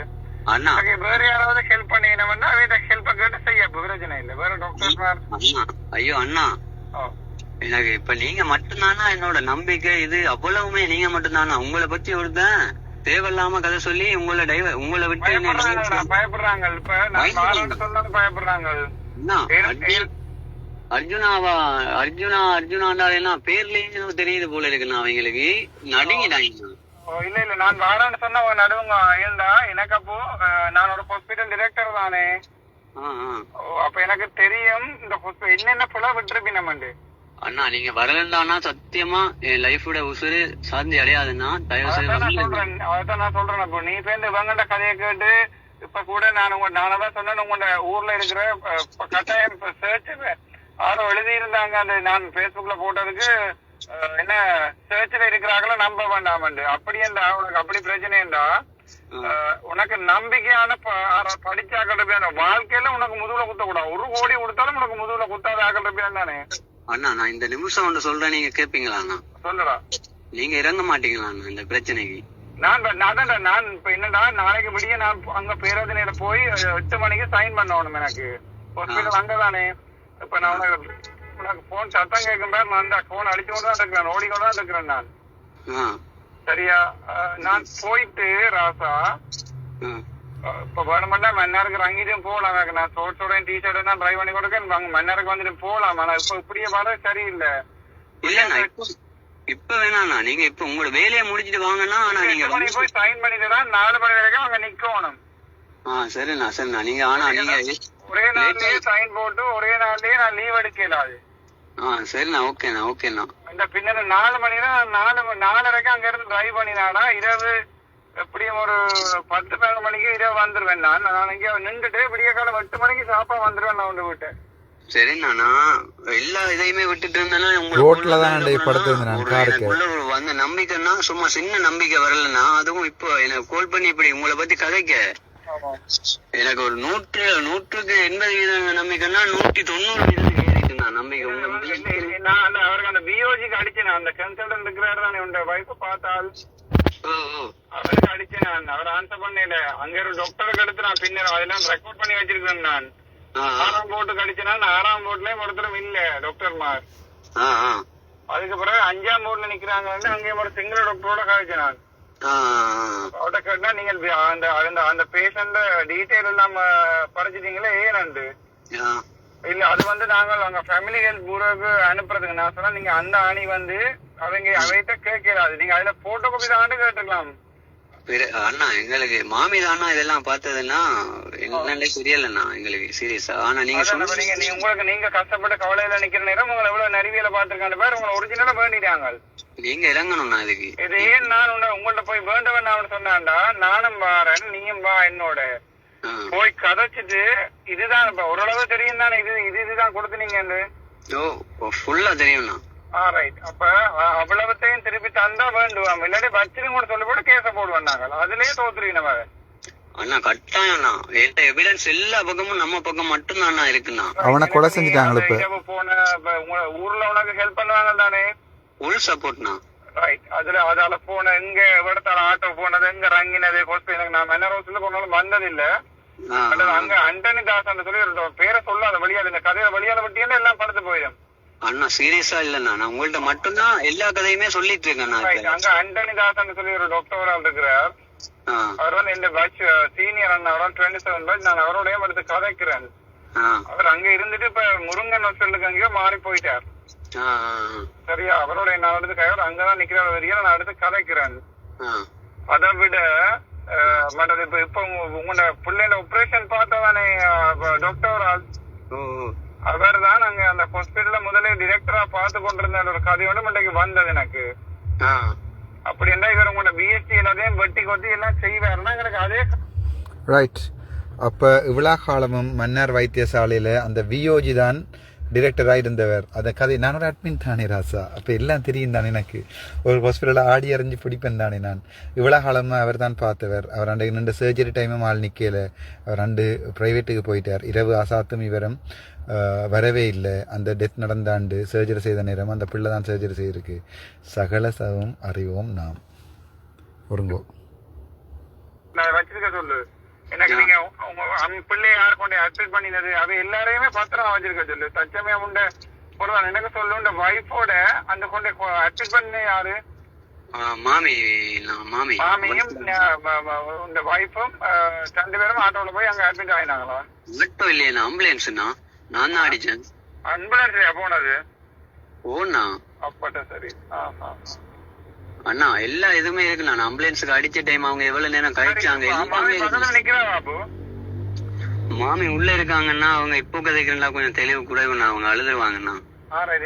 அண்ணா வேற யாராவது ஹெல்ப் பண்ணீங்கன்னா ஹெல்ப் கேட்டு செய்ய பிரச்சனை இல்லை. வேற டாக்டர். அண்ணா ஐயோ அண்ணா, எனக்கு இப்ப நீங்க மட்டும்தானா என்னோட நம்பிக்கை. இது அவ்வளவுமே நீங்க மட்டும்தானா? உங்களை பத்தி ஒருத்தன் தேவையில்லாம கதை சொல்லி உங்களை விட்டு பயப்படுறாங்க. இப்ப நான் சொன்னது பயப்படுறாங்க. அர்ஜுனாண்டா பேர்லயே தெரியுது போல இருக்குண்ணா அவங்களுக்கு. நடுங்கிட்டாங்க. இல்ல நான் வாரான்னு சொன்ன நடுவுங்க இருந்தா எனக்கு. அப்போ நான் ஒரு ஹாஸ்பிட்டல் டிரெக்டர் தானே. அப்ப எனக்கு தெரியும் இந்த என்னென்ன புல விட்டுருப்பீங்க நம்மண்டு. அண்ணா நீங்க வரலன்னா சத்தியமா என் லைஃபோட உசுறு சாந்தி அடையாதுன்னா தயவு செய்து அதான் நான் சொல்றேன். இப்போ நீ சேர்ந்து இவங்கள்ட்ட கதையை கேட்டு இப்ப கூட நானதான் சொன்னேன் உங்களோட ஊர்ல இருக்கிற கட்டாயம் இப்ப சர்ச் யாரோ எழுதி இருந்தாங்க. அந்த நான் பேஸ்புக்ல போட்டதுக்கு என்ன சர்ச்சில் இருக்கிறாங்களோ நம்ப வேண்டாமண்டு. அப்படியேண்டா உனக்கு அப்படி பிரச்சனைண்டா உனக்கு நம்பிக்கையான படிச்சாக்கள் வாழ்க்கையில உனக்கு முதுகுல குத்த கூடாது. 1 கோடி கொடுத்தாலும் உனக்கு முதுகுல குத்தாத ஆக்கள் தானே. அண்ணா நான் இந்த நிமிஷம் ஒன்று சொல்றேன், நீங்க கேப்பீங்களா? சொல்லுடா. நீங்க இறங்க மாட்டீங்களா இந்த பிரச்சனைக்கு? நான் இப்ப என்னடா நாளைக்கு விடிய நான் அங்க பேராதனையில போய் 8 மணிக்கு சைன் பண்ணணும். எனக்கு ஹாஸ்பிட்டல் அங்கதானே. இப்ப நான் உனக்கு போன் சத்தம் கேட்கும் பேர் நான் போன் அடிச்சு கொண்டு தான் இருக்கிறேன், ஓடிக்கொண்டு தான் இருக்கிறேன் நான். சரியா? நான் போயிட்டு ராசா இப்ப வேணுமெண்டா மன்னருக்கு ரங்கிட்டும் போகலாம். நான் ஷோர்ட்ஸோட டிஷர்ட் தான் டிரைவ் பண்ணி கொடுக்க மன்னருக்கு வந்துட்டு போகலாம். ஆனா இப்ப இப்படியே பாட சரியில்லை. இல்லண்ணா இப்ப வேணாண்ணா, நீங்க இப்ப உங்களோட வேலையை முடிச்சிட்டு வாங்கன்னா நீங்க போய் சைன் பண்ணிட்டு தான் 4 மணி வரைக்கும் அங்க நிக்கணும். சரிண்ணா சரிண்ணா. நீங்க ஆனா நீங்க ஒரே நாள்லயே சைன் போட்டு ஒரே நாள்லயே நான் லீவ் எடுக்கலாது. சரிண்ணா. ஓகேண்ணா ஓகேண்ணா. இந்த பின்ன 4 மணினா 4:30 அங்க இருந்து டிரைவ் பண்ணினாடா இரவு எப்படியும் ஒரு 10-12 மணிக்கு இரவு வந்துருவேன். நான் இங்க நின்றுட்டு விடிய காலம் 8 மணிக்கு சாப்பா வந்துருவேன் நான் உங்க வீட்டை. சரிண்ணா எல்லா இதையுமே விட்டுட்டு இருந்தேன்னா அந்த நம்பிக்கைன்னா சும்மா சின்ன நம்பிக்கை வரலன்னா அதுவும் இப்போ எனக்கு கால் பண்ணி இப்படி உங்களை பத்தி கதைக்க எனக்கு ஒரு 100% நம்பிக்கைன்னா 190% ஏறிட்டுண்ணா நம்பிக்கை. நான் அவருக்கு அந்த பிஓஜிக்கு அடிச்சேன். அந்த கன்சல்டன்ட் இருக்கிறாரு தானே உங்க வைஃப் பார்த்தால் அவருக்கு அடிச்சேன். அவர் ஆன்சர் பண்ணல. அங்க ஒரு டாக்டருக்கு எடுத்து நான் பின்னர் அதெல்லாம் ரெக்கார்ட் பண்ணி வச்சிருக்கேன். நான் 6ஆம் போர்ட்டுக்கு அடிச்சேன்னா 6ஆம் போர்ட்லயும் ஒருத்தரும் இல்ல டாக்டர்மார். அதுக்கு பிறகு 5ஆம் போர்ட்ல நிக்கிறாங்க. அங்கேயும் ஒரு சிங்கிள் டாக்டரோட காய்ச்சேன் நான். அவர்கிட்ட கேட்டா நீங்க அந்த பேஷண்ட் டீட்டெயில் எல்லாம் படிச்சிட்டீங்களே ஏன்னு இல்ல. அது நாங்கள் அங்க ஃபேமிலி ஹெல்த் பூரோக்கு அனுப்புறதுக்கு நான் சொன்னா நீங்க அந்த ஆணி அவைகிட்ட கேட்கலாது. நீங்க அதுல போட்டோ காப்பி தான் கேட்டுக்கலாம். அண்ணா எங்களுக்கு மாமி தானா இதெல்லாம் பார்த்ததுன்னா என்னன்னே தெரியலண்ணா எங்களுக்கு சீரியஸா. ஆனா நீங்க உங்களுக்கு நீங்க கஷ்டப்பட்டு கவலையில நிக்கிற நேரம் உங்களை எவ்வளவு நரிவியல பாத்துருக்காங்க பேர் உங்களை ஒரிஜினலா வேண்டிட்டாங்க. நீங்க இறங்கணும்ண்ணா இதுக்கு. இது ஏன் நான் உங்கள்ட்ட போய் வேண்டவன் அவனு சொன்னான்டா நானும் வாரேன் நீயும் வா என்னோட போய் கதைச்சிட்டு இதுதான் இப்ப ஓரளவு தெரியும் தானே. இதுதான் கொடுத்துனீங்க. ஃபுல்லா தெரியும்ண்ணா. அப்ப அவ்வளவத்தையும் திருப்பி தந்தா வேண்டுவாங்க. இல்லாட்டி வச்சிரும் கூட சொல்ல போட்டு கேச போடுவாங்க. அதுலயே தோத்துருவீங்க. அண்ணா கட்டாயம்ண்ணா என்கிட்ட எவிடன்ஸ் எல்லா பக்கமும் நம்ம பக்கம் மட்டும்தான் இருக்குண்ணா. அவனை கொலை செஞ்சுட்டாங்க. போன ஊர்ல உனக்கு ஹெல்ப் பண்ணுவாங்க தானே. ஃபுல் சப்போர்ட்ண்ணா. அதால போன எங்க இடத்தால ஆட்டோ போனது எங்க ரங்கினது எனக்கு நான் மென்னர் ஹவுஸ்ல போனாலும் வந்தது இல்ல. அங்க அண்டனி தாஸ் சொல்லி பேரை சொல்லாத வழியால இந்த கதையில வழியால வட்டியா எல்லாம் படுத்து போயிடும். அண்ணா சீரியஸா இல்லண்ணா நான் உங்கள்ட்ட மட்டும்தான் எல்லா கதையுமே சொல்லிட்டு இருக்கேன். அங்க அண்டனி தாஸ் சொல்லி ஒரு டாக்டர் இருக்கிறார். அவர் இந்த பேட்ச் சீனியர் அண்ணா 27 பேட்ச். நான் அவரோடய எடுத்து கதைக்கிறேன். அவர் அங்க இருந்துட்டு இப்ப முருங்கன் ஹாஸ்பிட்டலுக்கு அங்கேயோ மாறி போயிட்டார். சரியா? அவரோட நான் எடுத்து கையோட அங்கதான் நிக்கிற வரைக்கும் நான் எடுத்து கதைக்கிறேன். அதை விட மற்றது இப்ப உங்களோட பிள்ளைல ஆபரேஷன் பார்த்ததானே டாக்டர் அவர் தான் அங்க அந்த ஹாஸ்பிட்டல்ல முதலே டிரெக்டரா பார்த்து கொண்டிருந்த ஒரு கதையோட மண்டைக்கு வந்தது எனக்கு. அப்படி என்ன இவர் உங்களோட பிஎஸ்டி எல்லாத்தையும் வெட்டி கொட்டி எல்லாம் செய்வாருன்னா எனக்கு அதே ரைட். அப்போ இவ்வளோ காலமும் மன்னார் வைத்தியசாலையில் அந்த விஓஜி தான் டிரெக்டராக இருந்தவர். அந்த கதை நான் ஒரு அட்மின் தானே ராசா. அப்போ எல்லாம் தெரியும் தானே எனக்கு. ஒரு ஹாஸ்பிட்டலில் ஆடி அறிஞ்சு பிடிப்பேன் தானே நான். இவ்வளோ காலமாக அவர் தான் பார்த்தவர். அவர் 2 சர்ஜரி டைமும் ஆள் நிற்கல. அவர் 2 ப்ரைவேட்டுக்கு போயிட்டார். இரவு அசாத்தும் இவரும் வரவே இல்லை. அந்த டெத் நடந்தாண்டு சர்ஜரி செய்த நேரம் அந்த பிள்ளை தான் சர்ஜரி செய்திருக்கு. சகல சவும் அறிவோம் நாம். ஒருங்கோ வச்சிருக்க சொல்லு. எனக்கு நீங்க உங்க பிள்ளைய யாரு கொண்டு அட்மிட் பண்ணினது அவ எல்லாரையுமே பத்திரமா வச்சிருக்க சொல்லு. தச்சமே உண்ட பொருள் எனக்கு சொல்லு. உண்ட வைஃபோட அந்த கொண்டு அட்மிட் பண்ண யாரு? மாமியும் உங்க வைஃபும் 2 பேரும் ஆட்டோல போய் அங்க அட்மிட் ஆயினாங்களா? மட்டும் இல்லையா ஆம்புலன்ஸ்னா நான் தான் அடிச்சேன். ஆம்புலன்ஸ்லயா போனது? ஓண்ணா அப்பட்ட சரி. அண்ணா எல்லா இதுமே இருக்கு. நான் ஆம்புலன்ஸுக்கு அடிச்ச டைம் அவங்க எவ்வளவு நேரம் கழிச்சாங்க. நிக்கிறா பாபு. மாமி உள்ள இருக்காங்கன்னா அவங்க இப்போ கதைக்கிறா கொஞ்சம் தெளிவு குறைவுண்ணா. அவங்க அழுதுருவாங்கண்ணா.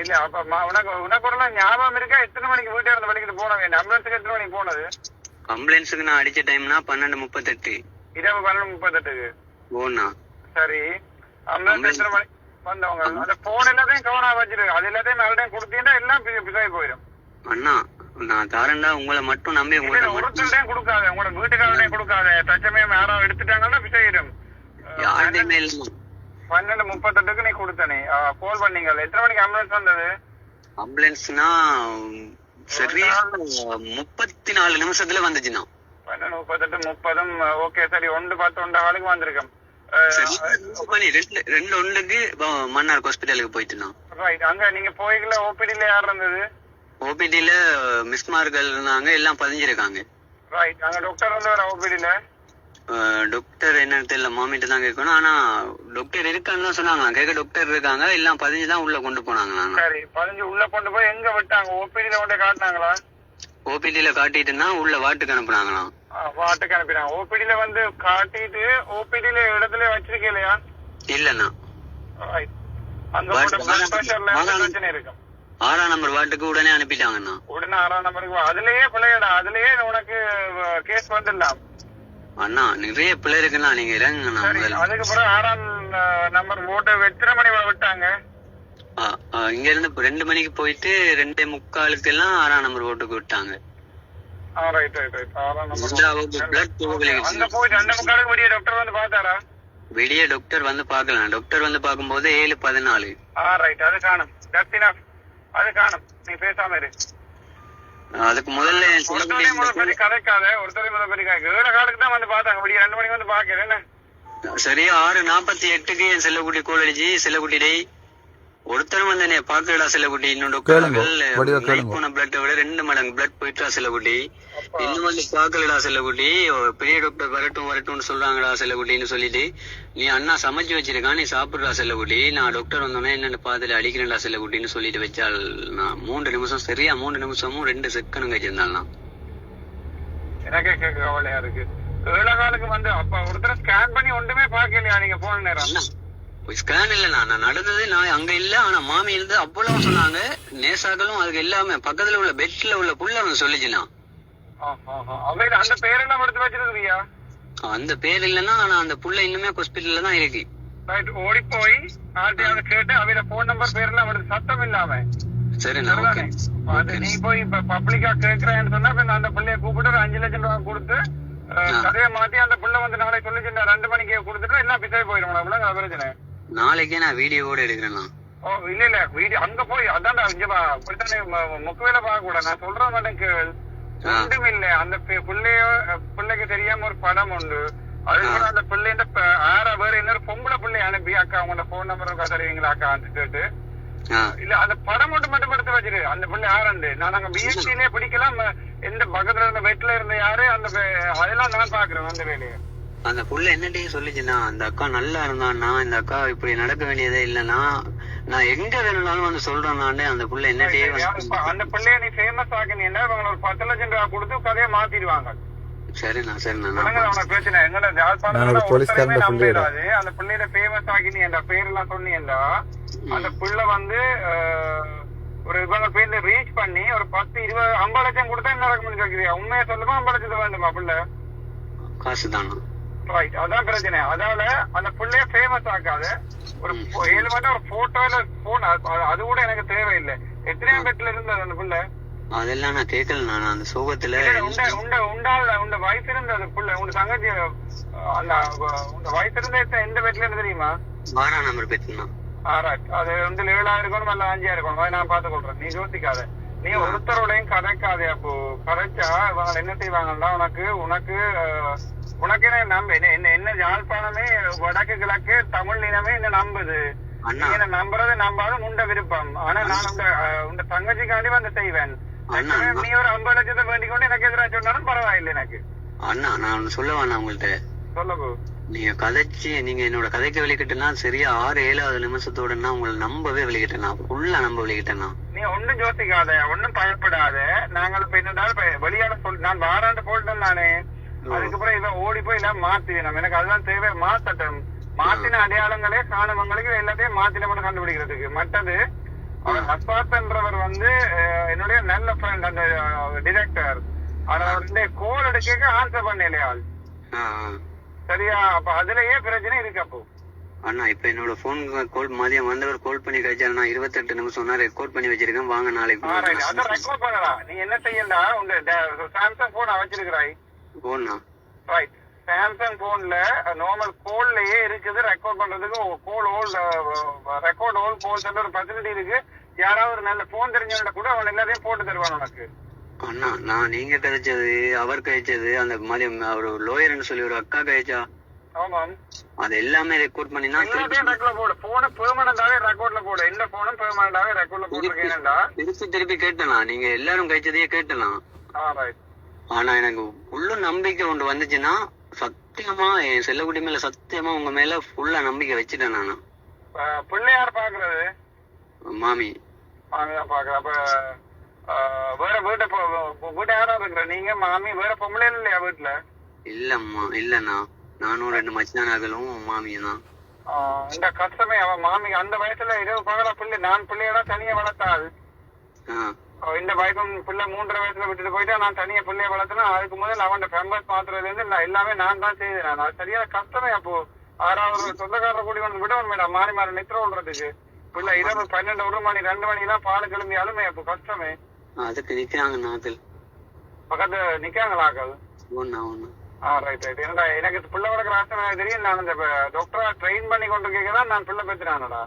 இல்ல அப்ப உனக்கு ஒரு ஞாபகம் இருக்கா? எத்தனை மணிக்கு வீட்டை இருந்து வலிக்கிட்டு போனவங்க? ஆம்புலன்ஸுக்கு எத்தனை மணிக்கு போனது? ஆம்புலன்ஸுக்கு நான் அடிச்ச டைம்னா 12:38. இரவு 12:38. ஓண்ணா சரி. ஆம்புலன்ஸ் எத்தனை மணி வந்தவங்க? அந்த போன் எல்லாத்தையும் கவனம் வச்சிரு. அது எல்லாத்தையும் மறுபடியும் கொடுத்தீங்கன்னா எல்லாம் பிசாய் போயிடும். அண்ணா நான் தாரண்டா உங்களை மட்டும் நம்பி ஒருத்தரையும் கொடுக்காத, உங்களோட வீட்டுக்காரரையும் கொடுக்காத. தச்சமயம் யாராவது எடுத்துட்டாங்கன்னா பிசாயிடும். 12:38 நீ கொடுத்தனே கால் பண்ணீங்க. எத்தனை மணிக்கு ஆம்புலன்ஸ் வந்தது? ஆம்புலன்ஸ்னா சரியா 34 நிமிஷத்துல வந்துச்சுண்ணா. 12:38 30. ஓகே சரி. 1:10 1:15 வந்திருக்கேன். 2:01 மன்னார் ஹாஸ்பிட்டலுக்கு போயிட்டுனா. ரைட். அங்க நீங்க போய்க்கல ஓபிடில யார் இருந்தது? ஓபிடில மிஸ்மார்கள் இருந்தாங்க, எல்லாம் பதிஞ்சிருக்காங்க. ரைட். அங்க டாக்டர் வந்தவர் ஓபிடில? டாக்டர் என்னன்னு தெரியல, மாமிட்ட தான் கேட்கணும். ஆனா டாக்டர் இருக்கான்னு தான் சொன்னாங்க. கேட்க டாக்டர் இருக்காங்க, எல்லாம் பதிஞ்சுதான் உள்ள கொண்டு போனாங்க. சரி. பதிஞ்சு உள்ள கொண்டு போய் எங்க விட்டாங்க? ஓபிடில கொண்டு காட்டினாங்களா? ஓபிடில காட்டிட்டுனா உள்ள வாட்டுக்கு அனுப்புனாங்களாம். வாட்டுக்கு அனுப்பினாங்க. ஓபிடில வந்து காட்டிட்டு ஓபிடில இடத்துல வச்சிருக்கலையா? இல்லண்ணா. அங்க பிரச்சனை இருக்கும். 6ஆம் நம்பர் வாட்டுக்கு உடனே அனுப்பிட்டாங்கண்ணா. உடனே 6ஆம் நம்பருக்கு அதுலயே பிள்ளையடா. அதுலயே உனக்கு கேஸ் வந்துடலாம். அண்ணா நிறைய பிள்ளை இருக்குண்ணா, நீங்க இறங்குங்கண்ணா. அதுக்கு பிறகு 6ஆம் நம்பர் ஓட்டு எத்தனை மணி விட்டாங்க? இங்க இருந்து 2 மணிக்கு போயிட்டு 2:45 எல்லாம் 6ஆம் நம்பர் ஓட்டுக்கு விட்டாங்க. வெளியே டாக்டர் வந்து பாக்கலாம். டாக்டர் வந்து பாக்கும்போது 7:14. அது காணும். அது காணும். நீ பேசாம இரு. அதுக்கு முதல்ல கதைக்காத. ஒருத்தரை முதல் ஏழு காலுக்கு தான் வந்து பாத்தாங்க. 2 மணிக்கு வந்து பாக்கிறேன். சரியா 6:48 என் செல்லக்குட்டி கோல் அடிச்சு, செல்லக்குட்டி டே ஒருத்தரும் வந்து பாக்கலடா செல்லக்குட்டி. இன்னும் போன பிளட்டை விட 2 மடங்கு பிளட் போயிட்டா செல்லக்குட்டி. இன்னும் வந்து பாக்கலடா செல்லக்குட்டி. பெரிய டாக்டர் வரட்டும்னு சொல்றாங்கடா செல்லக்குட்டின்னு சொல்லிட்டு, நீ அண்ணா சமைச்சு வச்சிருக்கான், நீ சாப்பிடுறா செல்லக்குட்டி, நான் டாக்டர் வந்தோடனே என்னன்னு பாத்துட்டு அடிக்கிறேன்டா செல்லக்குட்டின்னு சொல்லிட்டு வச்சால். நான் 3 நிமிஷம் சரியா 3 நிமிஷமும் 2 செகண்டும் கழிச்சிருந்தாள். எனக்கே கேட்க கவலையா இருக்கு. ஏழை காலுக்கு வந்து அப்ப ஒருத்தர ஸ்கேன் பண்ணி ஒன்றுமே பாக்கலையா நீங்க போன நேரம்? ஸ்கேன் இல்லண்ணா, நான் நடந்தது நான் அங்க இல்ல. ஆனா மாமி இருந்து அவ்வளவு சொன்னாங்க. நேசாக்களும் அதுக்கு எல்லாமே பக்கத்துல உள்ள பெட்ல உள்ள புள்ள அவன் சொல்லிச்சுனா. அந்த பேரெல்லாம் எடுத்து வச்சிருக்கியா? அந்த பேர் இல்லன்னா, ஆனா அந்த புள்ள இன்னுமே ஹாஸ்பிட்டல்ல தான் இருக்கு. ஓடி போய் ஆர்டிஆர் கேட்டு அவையில போன் நம்பர் பேரெல்லாம் எடுத்து சத்தம் இல்லாம. சரிண்ணா. அது நீ போய் இப்ப பப்ளிக்கா கேட்கிறேன்னு சொன்னா அந்த பிள்ளைய கூப்பிட்டு ஒரு 5 லட்சம் ரூபாய் கொடுத்து கதையை மாத்தி அந்த பிள்ளை வந்து நாளைக்கு சொல்லிச்சு 2 மணிக்கு கொடுத்துட்டு எல்லாம் பிசாய் போயிடும். பிரச்சனை நாளைக்கே நான் வீடியோட எடுக்கிறேன். இல்ல வீடியோ அங்க போய் அதான்டா முக்கு வேலை பார்க்க கூட. நான் சொல்றேன் எனக்கு ஒன்றும் இல்ல. அந்த பிள்ளைக்கு தெரியாம ஒரு படம் உண்டு. அதுக்கு அந்த பிள்ளைன்ற வேற இன்னொரு பொம்பளை பிள்ளை அனுப்பி அக்கா உங்களோட போன் நம்பர் தருவீங்களா அக்கா கேட்டு இல்ல அந்த படம் மட்டும் எடுத்து வச்சிரு. அந்த பிள்ளை யாருண்டு நான் அங்க பிஎஸ்சிலே பிடிக்கலாம். எந்த பக்கத்துல இருந்த வெட்டில இருந்த யாரு அந்த அதெல்லாம் நான் பாக்குறேன் அந்த வேலையை. அந்த புள்ள என்னட்டே சொல்லிச்சுன்னா, அந்த அக்கா நல்லா இருந்தான்னா, இந்த அக்கா இப்படி நடக்க வேண்டியதே இல்லன்னா, நான் எங்க வேணும்னாலும் வந்து சொல்றேன். அந்த புள்ள என்னட்டே அந்த பிள்ளைய நீ ஃபேமஸ் ஆகினீங்கன்னா ஒரு 10 லட்சம் ரூபாய் கொடுத்து கதையை மாத்திடுவாங்க. சரிண்ணா. பிரச்சனை எங்கட அந்த பிள்ளைய ஃபேமஸ் ஆகினீண்டா பேர் எல்லாம் சொன்னீண்டா அந்த பிள்ளை வந்து ஒரு இவங்க பேர்ல ரீச் பண்ணி ஒரு 10 20 50 லட்சம் கொடுத்தா என்ன ரகம் கேட்கிறியா? உண்மையா சொல்லுமா 50 லட்சம் வேண்டுமா பிள்ளை? காசுதானா? ரைட். அதான் பிரச்சனை. அதனால அந்த பிள்ளைய ஃபேமஸ் ஆக்காத. ஒரு 7 மட்டும் ஒரு போட்டோல போன் அது கூட எனக்கு தேவையில்லை. எத்தனையாம் பெட்ல இருந்தது அந்த பிள்ளை? அதெல்லாம் நான் கேட்கல. நான் அந்த சோகத்துல உண்ட வயசு இருந்தது பிள்ளை உங்க தங்கச்சி அந்த உங்க வயசு இருந்த எந்த பெட்ல இருந்து தெரியுமா? 6ஆம் நம்பர் பெட்னா. அது வந்து 7 இருக்கணும் அல்ல 5 இருக்கணும். அதை நான் பாத்து கொள்றேன். நீ யோசிக்காத. நீ ஒருத்தரோடையும் கதைக்காதே. அப்போ கதைச்சா இவங்க என்ன செய்வாங்கன்னா உனக்கு உனக்கு என்ன நம்ப என்ன யாழ்ப்பாணமே வடக்கு கிழக்கு தமிழ் இனமே என்ன நம்புது. என்ன நம்புறது நம்பாத உண்ட விருப்பம். ஆனா நான் உண்ட தங்கச்சிக்காண்டி வந்து செய்வேன். நீ ஒரு 50 லட்சத்தை வேண்டிக் கொண்டு எனக்கு எதிராக சொன்னாலும் பரவாயில்லை எனக்கு. அண்ணா நான் சொல்ல வேணா உங்கள்ட்ட. சொல்லு. நீங்க கதைச்சு நீங்க என்னோட கதைக்கு வெளிக்கிட்டேன்னா சரியா 6-7 நிமிஷத்தோட உங்களை நம்பவே வெளிக்கிட்டேன்னா ஃபுல்லா நம்ப வெளிக்கிட்டேன்னா. நீ ஒன்னும் யோசிக்காத, ஒன்னும் பயப்படாத. நாங்கள் இப்ப என்னதான் வெளியாட நான் வாராண்டு போட்டேன் நானே. அதுக்கப்புறம் இவன் ஓடி போய் எல்லாம் மாத்தினோம். எனக்கு அதுதான் தேவை. மாத்தட்டும். மாத்தின அடையாளங்களே காரணங்களுக்கு எல்லாத்தையும் மாத்தின மட்டும் கண்டுபிடிக்கிறதுக்கு. மற்றது அவர் அஸ்வாத்ன்றவர் வந்து என்னுடைய நல்ல ஃப்ரெண்ட், அந்த டிரெக்டர். அவருடைய கோல் எடுக்க ஆன்சர் பண்ணலையாள். சரியா? அப்ப அதுலயே பிரச்சனை இருக்கு. அப்போ அண்ணா இப்ப என்னோட போன் கால் மதியம் வந்தவர் கால் பண்ணி கழிச்சாரு. நான் 28 நிமிஷம் ரெக்கார்ட் பண்ணி வச்சிருக்கேன். வாங்க நாளைக்கு. அதை ரெக்கார்ட் பண்ணலாம். நீ என்ன செய்யண்டா, உங்க சாம்சங் போன் வச்சிருக்கிறாய் போனா ரைட். சாம்சங் போன்ல நார்மல் கோல்லயே இருக்குது ரெக்கார்ட் பண்றதுக்கு. கோல் ஹோல் ரெக்கார்ட் ஹோல் கோல் ஒரு ஃபெசிலிட்டி இருக்கு. யாராவது ஒரு நல்ல போன் தெரிஞ்சவங்க கூட அவன் எல்லாத்தையும் போட்டு தருவான் உனக்கு. அண்ணா நான் நீங்க கழிச்சது அவர் கழிச்சது அந்த மதியம் ஒரு லோயர்னு சொல்லி ஒரு அக்கா கழிச்சா. ஆமாம். அது எல்லாமே ரெக்கார்ட் பண்ணி நான் ரெக்கார்ட்ல போடு. போன பெர்மனண்டாவே ரெக்கார்ட்ல போடு. என்ன போனும் பெர்மனண்டாவே ரெக்கார்ட்ல போட்டுருக்கேன்டா. திருப்பி கேட்டனா நீங்க எல்லாரும் கழிச்சதையே கேட்டனா. ஆனா எனக்கு ஃபுல்லு நம்பிக்கை ஒன்று வந்துச்சுன்னா சத்தியமா என் செல்லக்குடி மேல சத்தியமா உங்க மேல ஃபுல்லா நம்பிக்கை வச்சுட்டேன் நானு. பிள்ளையார் பாக்குறது மாமி மாமியா பாக்குற. அப்ப வேற வீட்டை யாரா இருக்கிற நீங்க மாமி வேற பொம்பளை இல்லையா வீட்டுல? இல்லம்மா இல்லண்ணா நானும் 2 மச்சானாக்களும் மாமியும் தான். இந்த கஷ்டமே அவன் மாமி அந்த வயசுல இரவு பகல பிள்ளை நான் பிள்ளையோட தனியா வளர்த்தாது. இந்த வயசும் பிள்ளை 3.5 வயசுல விட்டுட்டு போயிட்டா நான் தனியா பிள்ளைய வளர்த்தனா. அதுக்கு முதல்ல அவன் ஃபேம்பர்ஸ் மாத்துறதுல இருந்து எல்லாமே நான் தான் செய்தேன். அது சரியான கஷ்டமே. அப்போ 6வது சொந்தக்காரர் கூடி வந்து விடவும் மேடம் மாறி மாறி நித்திர விடுறதுக்கு. பிள்ளை இரவு 12 1 மணி 2 மணிக்கெல்லாம் பால் கிளம்பி அழுமே. அப்போ கஷ்டமே. அதுக்கு நிக்கிறாங்க நாக்கள் பக்கத்து நிக்காங்களாக்கள். Right right. என்னடா எனக்கு பிள்ளை வளர்க்குற ஆசை தெரியும். நான் இந்த டாக்டரா ட்ரெயின் பண்ணி கொண்டு கேட்கதான் நான் பிள்ளை பெற்றுனானடா.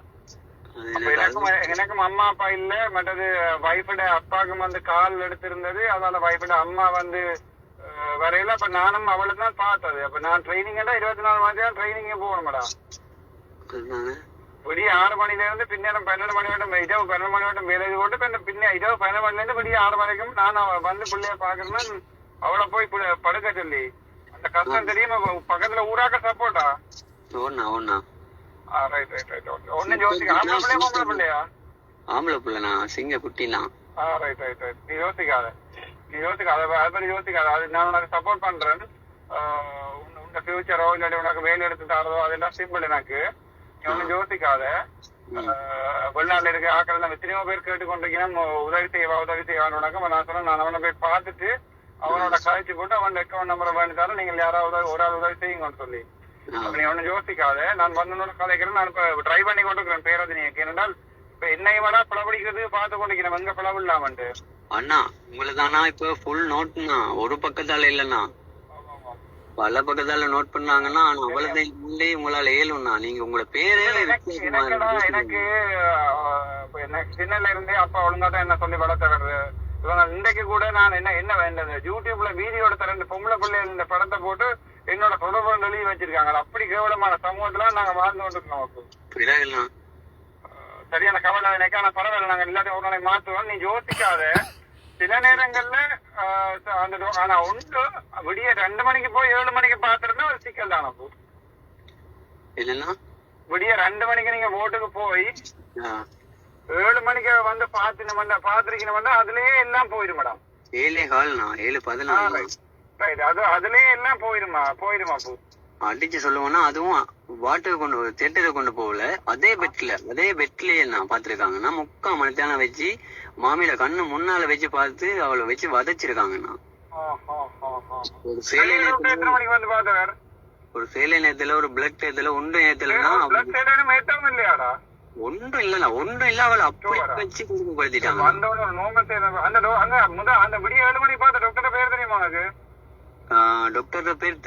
எனக்கும் அம்மா அப்பா இல்ல. மற்றது வைஃபோட அப்பாவுக்கும் வந்து கால் எடுத்திருந்தது. அதனால வைஃபோட அம்மா வந்து வரையில. அப்ப நானும் அவளை தான் பார்த்தது. அப்ப நான் ட்ரைனிங் 24 மணி ட்ரைனிங் போகணும்டா. விடிய 6 மணில இருந்து பின்னேரம் 12 மணி வரைக்கும் இரவு 12 மணி வரைக்கும் வேலை போட்டு பின்ன இரவு 12 மணில இருந்து விடிய 6 வரைக்கும் நான் வந்து பிள்ளைய பாக்குறேன்னா அவளை போய் படுக்க சொல்லி அந்த கஷ்டம் தெரியுமா. பக்கத்துல ஊராக்க சப்போர்ட்டா. Right right right. ஒன்னும் யோசிக்க. ஆம்பளை பிள்ளையா பொம்பளை பிள்ளையா? ஆம்பளை பிள்ளைனா சிங்க குட்டிலாம். Right right right. நீ யோசிக்காத அதை பத்தி யோசிக்காத. அது நான் உனக்கு சப்போர்ட் பண்றேன். உங்க ஃபியூச்சரோ இல்லாட்டி உனக்கு வேலை எடுத்து தரதோ அதெல்லாம் சிம்பிள் எனக்கு. நீ ஒன்னும் யோசிக்காத. வெளிநாட்டுல இருக்க ஆக்கள் நம்ம எத்தனையோ பேர் கேட்டுக்கொண்டிருக்கீங்க உதவி செய்வான்னு உனக்கு. நான் சொன்னேன் நான் அவனை போய் பார்த்துட்டு அவனோட கழிச்சு போட்டு அவன் அக்கௌண்ட் நம்பரை வேண்டித்தாலும் நீங்கள் யாராவது ஒரு ஆள் உதவி செய்யுங்கன்னு சொல்லி. நீ ஒன்னும் யோசிக்காத. நான் வந்து கதைக்கிறேன். நான் இப்ப ட்ரை பண்ணி கொண்டிருக்கிறேன் பேரதினிக்கு. ஏனென்றால் இப்ப என்னை விட பிளவடிக்கிறது பார்த்து கொண்டிருக்கிறேன். எங்க பிளவு இல்லாமட்டு. அண்ணா உங்களுதானா இப்ப ஃபுல் நோட்னா ஒரு பக்கத்தால இல்லண்ணா பல பக்கத்தால நோட் பண்ணாங்கன்னா அவ்வளவுதான் முன்னே உங்களால ஏழும்ண்ணா. நீங்க உங்களோட பேரே எனக்கு சின்னல இருந்தே அப்பா ஒழுங்கா தான் என்ன சொல்லி வளர்த்தவர். இவங்க இன்றைக்கு கூட நான் என்ன வேண்டது யூடியூப்ல வீடியோ எடுத்த 2 பொம்பளை பிள்ளை இந்த படத்தை போட்டு என்னோட தொடர்பு எழுதி வச்சிருக்காங்க. அப்படி கேவலமான சமூகத்துல நாங்க வாழ்ந்து கொண்டிருக்கோம். சரியான கவலை எனக்கான பரவாயில்ல. நாங்க எல்லாத்தையும் ஒரு நாளைக்கு மாத்துவோம். நீ யோசிக்காத. சில நேரங்கள்ல அந்த ஆனா ஒன்று விடிய 2 மணிக்கு போய் 7 மணிக்கு பாத்துருந்தா ஒரு சிக்கல் தானே. அப்போ விடிய 2 மணிக்கு நீங்க ஓட்டுக்கு போய் 7 மணிக்கு வந்து பாத்துருக்கீங்க அதுலயே எல்லாம் போயிடும் மேடம். 7:14 அதுலயே எல்லாம் போயிருமா அப்போ அடிச்சு சொல்லுவோம்னா அதுவும் வாட்டர் தேட்டரை கொண்டு போகல. அதே பெட்லயே நான் பாத்துருக்காங்கன்னா 3/4 மணி நேரம் வச்சு மாமியில கண்ணு முன்னால வச்சு பார்த்து அவளை வச்சு வதச்சிருக்காங்கண்ணா. ஒரு சேலை நேரத்துல ஒரு பிளட் ஏத்துல ஒன்றும் ஏத்தலன்னா ஒன்றும் இல்லண்ணா ஒன்றும் இல்ல. அவளை அப்படி வச்சு கொடுமைப்படுத்திட்டாங்க. டாக்டர் பேர்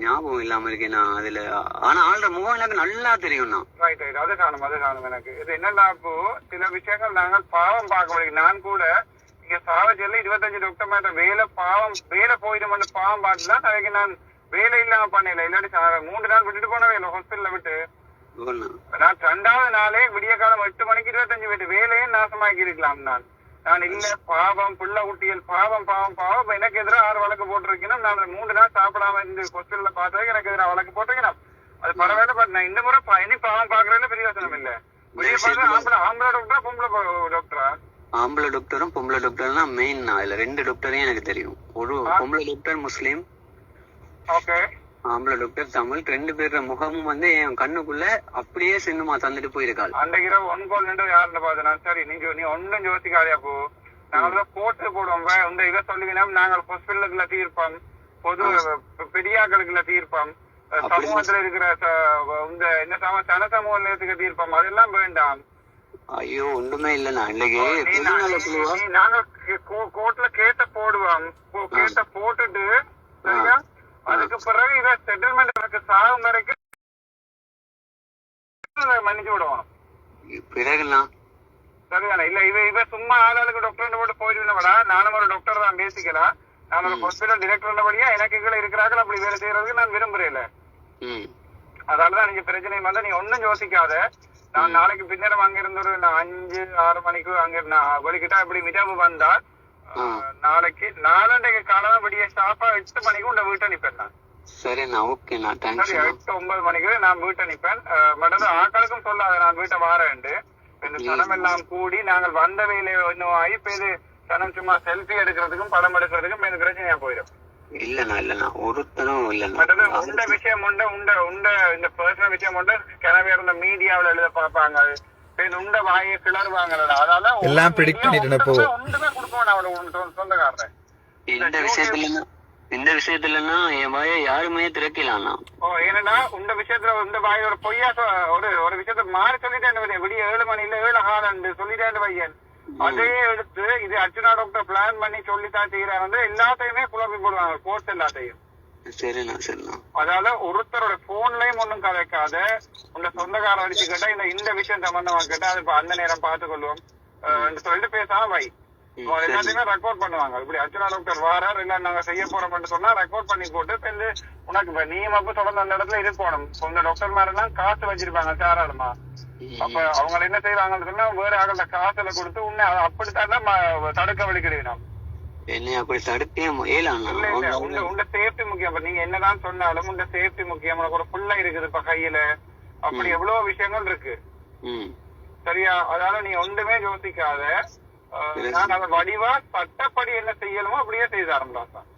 ஞாபகம் இல்லாம இருக்கேன்னா அதுல. ஆனா ஆள்ற முகம் எனக்கு நல்லா தெரியும்ண்ணா. அது காணும் எனக்கு. இது என்னன்னா இப்போ சில விஷயங்கள் நாங்கள் பாவம் பார்க்க முடியும். நான் கூட இங்க சாவச்சேரியில 25 டாக்டர் மேல வேலை போயிடும் பாவம் பார்த்துதான் அதுக்கு நான் வேலை இல்லாம பண்ணல. இல்லாட்டி 3 நாள் விட்டுட்டு போனவே இல்லை ஹாஸ்பிட்டல்ல விட்டு. நான் 2வது நாளே விடிய காலம் 8 மணிக்கு 25 வீட்டு வேலையே நாசமாக்கி இருக்கலாம். நான் இல்ல பாவம் புள்ள குட்டியல் பாவம் பாவம் பாவம் எனக்கு எதிராக 6 வழக்கு போட்டிருக்கணும். நான் 3 நாள் சாப்பிடாம இந்த ஹாஸ்பிட்டல்ல பார்த்தா எனக்கு எதிராக வழக்கு போட்டிருக்கணும். அது பரவாயில்ல. பட் நான் இந்த முறை இனி பாவம் பாக்குறதுல பிரயோசனம் இல்ல. விடிய பார்த்து ஆம்பளை டாக்டரா பொம்பளை டாக்டரா? ஆம்பளை டாக்டரும் பொம்பளை டாக்டரும் தான் மெயின். இதுல 2 டாக்டரையும் எனக்கு தெரியும். ஒரு பொம்பளை டாக்டர் முஸ்லீம், ஓகே, ஆம்பளை டாக்டர் தமிழ். 2 பேரோட முகமும் வந்து என் கண்ணுக்குள்ள அப்படியே சின்னமா தந்துட்டு போயிருக்காள். அன்றைக்கு இரவு 1 கோல் நின்று யாருன்னு பார்த்தேன். சரி நீ ஒன்னும் யோசிக்காதே. அப்போ நாங்க போட்டு போடுவோம் இந்த இதை சொல்லுவீங்கன்னா நாங்கள் ஹாஸ்பிட்டலுக்குள்ள தீர்ப்போம், பொது பெரியாக்களுக்குள்ள தீர்ப்போம், சமூகத்துல இருக்கிற இந்த என்ன சன சமூகத்துக்கு தீர்ப்போம். அதெல்லாம் வேண்டாம். ஐயோ ஒன்றுமே இல்லண்ணா. இன்னைக்கு நாங்க கோர்ட்ல கேட்ட போடுவோம். கேட்ட போட்டுட்டு சரியா அதுக்கு பிறகு இத செட்டில்மெண்ட் எனக்கு சாகும் வரைக்கும் மன்னிச்சு விடுவோம். பிறகுண்ணா சரிதானே? இல்ல இவ சும்மா ஆளாளுக்கு டாக்டர் போட்டு போயிடுவேடா. நானும் ஒரு டாக்டர் தான் பேசிக்கலாம். நான் ஒரு ஹாஸ்பிட்டல் டிரெக்டர் படியா எனக்கு கீழே இருக்கிறார்கள் அப்படி வேலை செய்யறதுக்கு நான் விரும்புறேன். அதனாலதான் நீங்க பிரச்சனை வந்து நீ ஒன்னும் யோசிக்காத. நான் நாளைக்கு பின்னரும் அங்க இருந்து ஒரு 5-6 மணிக்கு அங்க வெளிக்கிட்டா இப்படி மிதவு வந்தா நாளைக்கு 4 காலம் விடிய ஸ்டாப்பா 8 மணிக்கு உங்க வீட்டை நிப்பேன். சரிண்ணா, ஓகேண்ணா, தேங்க்ஸ். 8-9 மணிக்கு நான் வீட்டை நிப்பேன். மற்றது ஆக்களுக்கும் சொல்லாத நான் வீட்டை வாரேன். இந்த சனம் எல்லாம் கூடி நாங்கள் வந்த வேலையை இன்னும் ஆகி பேரு சனம் சும்மா செல்ஃபி எடுக்கிறதுக்கும் படம் எடுக்கிறதுக்கும் எனக்கு பிரச்சனையா போயிடும். இல்லண்ணா ஒருத்தனும் இல்லண்ணா. உண்ட விஷயம் இந்த பர்சனல் விஷயம் கிளம்பி இருந்த மீடியாவில எழுத பாப்பாங்க. உண்ட வாயை கிளறுவாங்கடா. அதனால எல்லாம் பிரிடிக்ட் பண்ணிட்டு போ. ஒன்றுமே கொடுப்போம் அவனுக்கு சொந்தக்காரன். இந்த விஷயத்துலன்னா என் வாயை யாருமே திறக்கலாம்ண்ணா. ஏன்னா உண்ட விஷயத்துல இந்த வாய் ஒரு பொய்யா ஒரு விஷயத்த மாறி சொல்லிட்டேன். விடிய 7 மணில 7 காலண்டு சொல்லிட்டேன் பையன். அதையே எடுத்து இது அர்ச்சனா டாக்டர் பிளான் பண்ணி சொல்லித்தான் செய்யறாங்க. எல்லாத்தையுமே குழப்பி போடுவாங்க கோர்ஸ் எல்லாத்தையும். சரிண்ணா சரிண்ணா. அதால ஒருத்தரோட போன்லயும் ஒண்ணும் கதைக்காத உங்க சொந்தக்கார அடிச்சு கேட்டா இந்த விஷயம் சம்பந்தமா கேட்டா அது அந்த நேரம் பார்த்து கொள்வோம் சொல்லிட்டு பேசாம வை. எல்லாத்தையுமே ரெக்கார்ட் பண்ணுவாங்க. இப்படி அர்ச்சனா டாக்டர் வாரார் இல்ல நாங்க செய்ய போறோம்னு சொன்னா ரெக்கார்ட் பண்ணி போட்டு உனக்கு நீ அப்ப தொடர்ந்து அந்த இடத்துல இருக்கணும். இந்த டாக்டர் மாதிரி எல்லாம் காசு வச்சிருப்பாங்க தாராளமா. அப்ப அவங்க என்ன செய்வாங்கன்னு சொன்னா வேற ஆகல காசுல கொடுத்து உன்னை அப்படித்தான் தடுக்க வலிக்கிடணும். என்ன அப்படி தடுக்கே உங்க சேஃப்டி முக்கியம். நீங்க என்னதான் சொன்னாலும் உங்க சேஃப்டி முக்கியம். உனக்கு ஒரு புள்ள இருக்குது இப்ப கையில. அப்படி எவ்வளவு விஷயங்கள் இருக்கு சரியா? அதனால நீ ஒன்றுமே யோசிக்காத. நான் அதை வடிவா சட்டப்படி என்ன செய்யணுமோ அப்படியே செய்து ஆரம்பிக்கலாம்.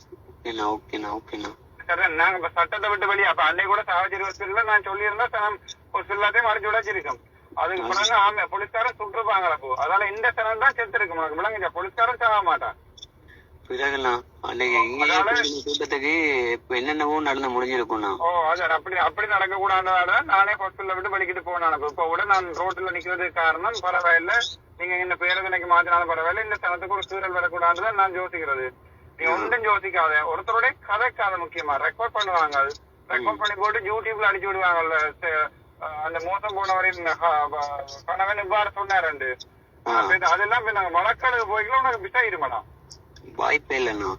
சரி நாங்க இப்ப சட்டத்தை விட்டு வெளியே அப்ப அன்னை கூட சாவச்சேரி ஹாஸ்பிட்டல்ல நான் சொல்லியிருந்தா ஒரு எல்லாத்தையும் மறைச்சு விடாச்சிருக்கோம். அதுக்கு பிறகு போலீஸ்காரன் சுட்டுருப்பாங்களா. அதனால இந்த சனம் தான் செத்து இருக்கு. உனக்கு விளங்குச்சா? போலீஸ்காரன் சாக மாட்டான். பிறகுண்ணா அன்னைக்கு கூட்டத்துக்கு என்னென்னவோ நடந்து முடிஞ்சிருக்கும்ண்ணா. அப்படி நடக்க கூடாதனால நானே ஹாஸ்பிட்டல்ல விட்டு வலிக்கிட்டு போனான். இப்ப கூட நான் ரோட்ல நிக்கிறதுக்கு காரணம் பரவாயில்ல. நீங்க இந்த பேரதனைக்கு மாத்தினாலும் பரவாயில்ல. இந்த சனத்துக்கு ஒரு சூழல் வரக்கூடாதுதான் நான் யோசிக்கிறது. நீ ஒன்றும் யோசிக்காத. ஒருத்தருடைய கதைக்காத முக்கியமா ரெக்கார்ட் பண்ணுவாங்க. ரெக்கார்ட் பண்ணி போட்டு யூடியூப்ல அடிச்சு விடுவாங்கல்ல. அந்த மோசம் போனவரையும் கணவன் இவ்வாறு சொன்னாரு. அதெல்லாம் நாங்க வழக்கெடுக்க போய்க்கலாம் உனக்கு பிசாயிருமாடா வாய்ப்பே இல்லைண்ணா.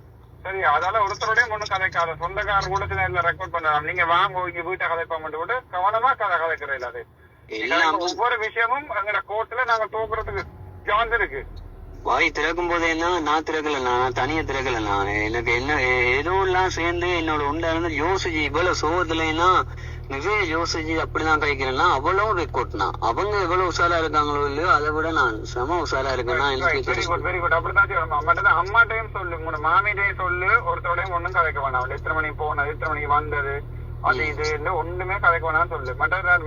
சரி அதனால ஒருத்தருடைய ஒண்ணு கதைக்காத. சொந்தக்காரர் கூட சில ரெக்கார்ட் பண்ணலாம். நீங்க வாங்க இங்க வீட்டை கதைப்பா விட்டு கவனமா கதைக்கிறேன். அது ஒவ்வொரு விஷயமும் எங்க கோர்ட்ல நாங்க தோக்குறதுக்கு சான்ஸ் இருக்கு. வாய் திறக்கும் போதே நான் திறக்கலண்ணா. நான் தனியா திறக்கலண்ணா. எனக்கு என்ன ஏதோ எல்லாம் சேர்ந்து என்னோட உண்டா இருந்து யோசிச்சு இவ்வளவு சோகத்துலன்னா நிறைய யோசிச்சு அப்படிதான் കഴിக்கிறேன்னா அவ்வளவு ரெக்கார்ட்னா. அவங்க எவ்வளவு உஷாரா இருக்காங்களோ இல்லையோ அதை விட நான் செம உஷாரா இருக்கேன்னா. Very good. அப்படித்தான் செய்யணும். அம்மாட்டையும் சொல்லு, உங்க மாமியிட்டையும் சொல்லு. ஒருத்தரோடையும் ஒண்ணும் கதைக்க வேணாம். எத்தனை மணிக்கு போனது, எத்தனை மணிக்கு வந்தது, அது இது ஒண்ணுமே கதைக்க வேணாம் சொல்லு.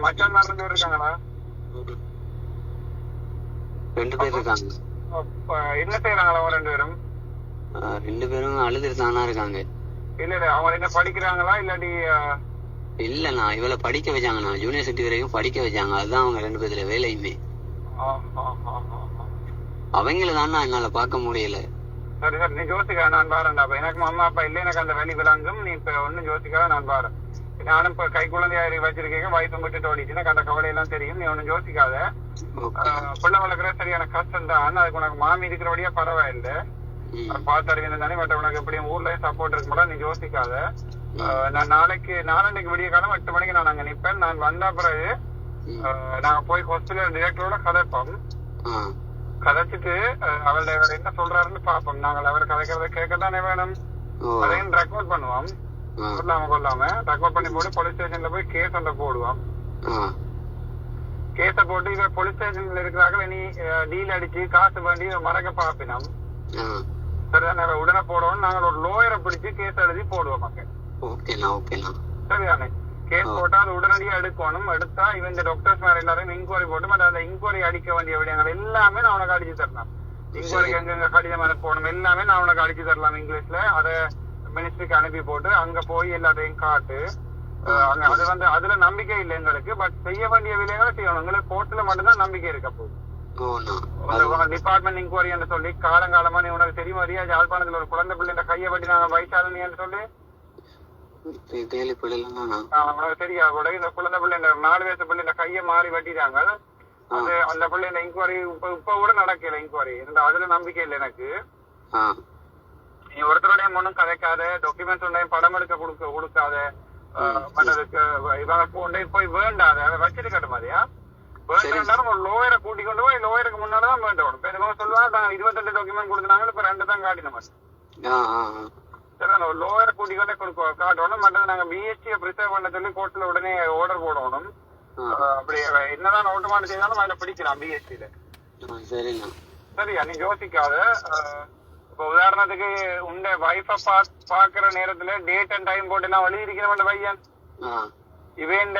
மச்சான் நடந்து இருக்காங்களா? 2 பேர் இருக்காங்க. என்ன செய்யறாங்களா அவங்க 2 பேரும்? 2 பேரும் அழுதுட்டு தானா இருக்காங்க. இல்ல அவங்க என்ன படிக்கிறாங்களா இல்லாட்டி? இல்லண்ணா இவளை படிக்க வச்சாங்கண்ணா. யூனிவர்சிட்டி வரைக்கும் படிக்க வச்சாங்க. அதுதான் அவங்க 2 பேர்ல வேலையுமே. அவங்கள தானா என்னால பார்க்க முடியல. சரி சார் நீ யோசிக்க நான் பாருண்டா. எனக்கு அம்மா அப்பா இல்ல எனக்கு அந்த வேலை விளங்கும். நீ இப்ப ஒன்னும் யோசிக்காத நான் பாரு. நானும் இப்ப கை குழந்தையா வச்சிருக்கேன். வயசு விட்டு ஓடிச்சுன்னா அந்த கவலை எல்லாம் தெரியும். நீ ஒன்னும் யோசிக்காத. பிள்ளை வளர்க்குற சரியான கஷ்டம் தான். அதுக்கு உனக்கு மாமி இருக்கிறபடியா பரவாயில்ல. பார்த்து அறிவியல் தானே. பட் உனக்கு எப்படியும் ஊர்லயும் சப்போர்ட் இருக்கும்போது நீ யோசிக்காத. நான் நாளைக்கு விடிய காலம் 8 மணிக்கு நான் அங்க நிப்பேன். நான் வந்த பிறகு நாங்க போய் ஹாஸ்பிட்டல் டிரெக்டரோட கதைப்போம். கதைச்சிட்டு அவளோட என்ன சொல்றாருன்னு பாப்போம். நாங்கள் அவர் கதைக்கிறத கேட்கத்தானே வேணும். அதையும் ரெக்கார்ட் பண்ணுவோம். கொள்ளாம ரெக்கார்ட் பண்ணி போட்டு போலீஸ் ஸ்டேஷன்ல போய் கேஸ் ஒன்றை போடுவோம். கேஸ போட்டு இவ போலீஸ் ஸ்டேஷன்ல இருக்கிறாங்க நீ டீல் அடிச்சு காசு வேண்டி மறக்க பாப்பினோம். சரிதானே? உடனே போடுவோம். நாங்கள் ஒரு லோயரை பிடிச்சு கேஸ் எழுதி போடுவோம். சரிதானே? கேஸ் போட்டா அது உடனடியா எடுக்கணும். எடுத்தா இவன் இந்த டாக்டர்ஸ் மேல எல்லாரும் இன்கொயரி போட்டு அந்த இன்கொயரி அடிக்க வேண்டிய விடயங்கள் எல்லாமே நான் உனக்கு அடிச்சு தரலாம். இன்கொயரிக்கு எங்க கடிதம் போடணும் எல்லாமே நான் உனக்கு அடிச்சு தரலாம் இங்கிலீஷ்ல. அதை மினிஸ்ட்ரிக்கு அனுப்பி போட்டு அங்க போய் எல்லாத்தையும் காட்டு. அது வந்து அதுல நம்பிக்கை இல்லை எங்களுக்கு. பட் செய்ய வேண்டிய விலைகளை செய்யணும். எங்களுக்கு கோர்ட்ல மட்டும்தான் நம்பிக்கை இருக்க போகுது. டிபார்ட்மெண்ட் இன்கொயரி என்று சொல்லி காலங்காலமா நீ உனக்கு தெரியும் வரியா யாழ்ப்பாணத்துல ஒரு குழந்தை பிள்ளை கையை பட்டி நாங்க வயசாதனி என்று சொல்லி உனக்கு தெரியா கூட இந்த குழந்தை பிள்ளை 4 வயசு பிள்ளை இந்த கையை மாறி வெட்டிட்டாங்க. அது அந்த பிள்ளை இந்த இன்கொயரி இப்ப கூட நடக்கல இன்கொயரி. அதுல நம்பிக்கை இல்லை எனக்கு. நீ ஒருத்தருடைய முன்னும் கதைக்காத, டாக்குமெண்ட்ஸ் ஒன்றையும் படம் எடுக்க கொடுக்காத, மற்றதுக்கு இவங்க கொண்டே போய் வேண்டாத, அதை வச்சிட்டு கட்ட மாதிரியா வேண்டாம். ஒரு லோயரை கூட்டி கொண்டு போய் லோயருக்கு முன்னாலதான் வேண்டணும். பெருமா சொல்லுவாங்க நாங்க 22 டாக்குமெண்ட் கொடுத்தாங்க, இப்ப 2 தான் காட்டின மாதிரி. சரி, ஒரு லோயரை கூட்டி கொண்டே காட்டணும். மற்றது நாங்க பிஎஸ்சியை ப்ரிசர்வ் பண்ண சொல்லி கோர்ட்ல உடனே ஆர்டர் போடணும். அப்படி என்னதான் ஓட்டுமாறு செய்தாலும் அதுல பிடிக்கலாம் பிஎஸ்சியில. சரியா? நீ யோசிக்காத. இப்ப உதாரணத்துக்கு உண்ட வைஃப பாக்குற நேரத்துல டேட் அண்ட் டைம் போட்டு நான் வழி இருக்கிற பையன் இவன்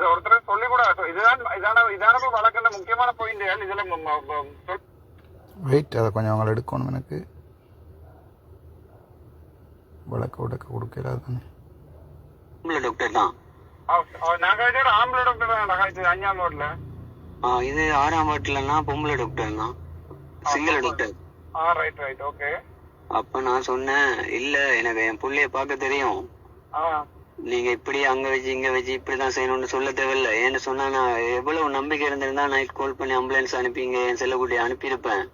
ஒருத்தர் சொல்லி கூட இதான வழக்கில் முக்கியமான பாயிண்ட். இதுல வெயிட் அதை கொஞ்சம் அவங்களை எடுக்கணும். எனக்கு வழக்க கொடுக்கலாதானே டாக்டர் தான். நாங்க ஆம்பளை டாக்டர் தான் 5ஆம் வார்டுல. இது 6ஆம் வார்டுலன்னா பொம்பளை டாக்டர் தான், சிங்கள டாக்டர். Right okay. அப்ப நான் சொன்னேன், இல்ல எனக்கு என் புள்ளைய பார்க்க தெரியும், நீங்க இப்படி அங்க வச்சு இங்க வச்சு இப்படிதான் செய்யணும்னு சொல்ல தேவையில்ல. ஏன்னு சொன்னா நான் எவ்வளவு நம்பிக்கை இருந்திருந்தா நைட் கால் பண்ணி ஆம்புலன்ஸ் அனுப்பிங்க என் செல்லக்குட்டி அனுப்பியிருப்பேன்.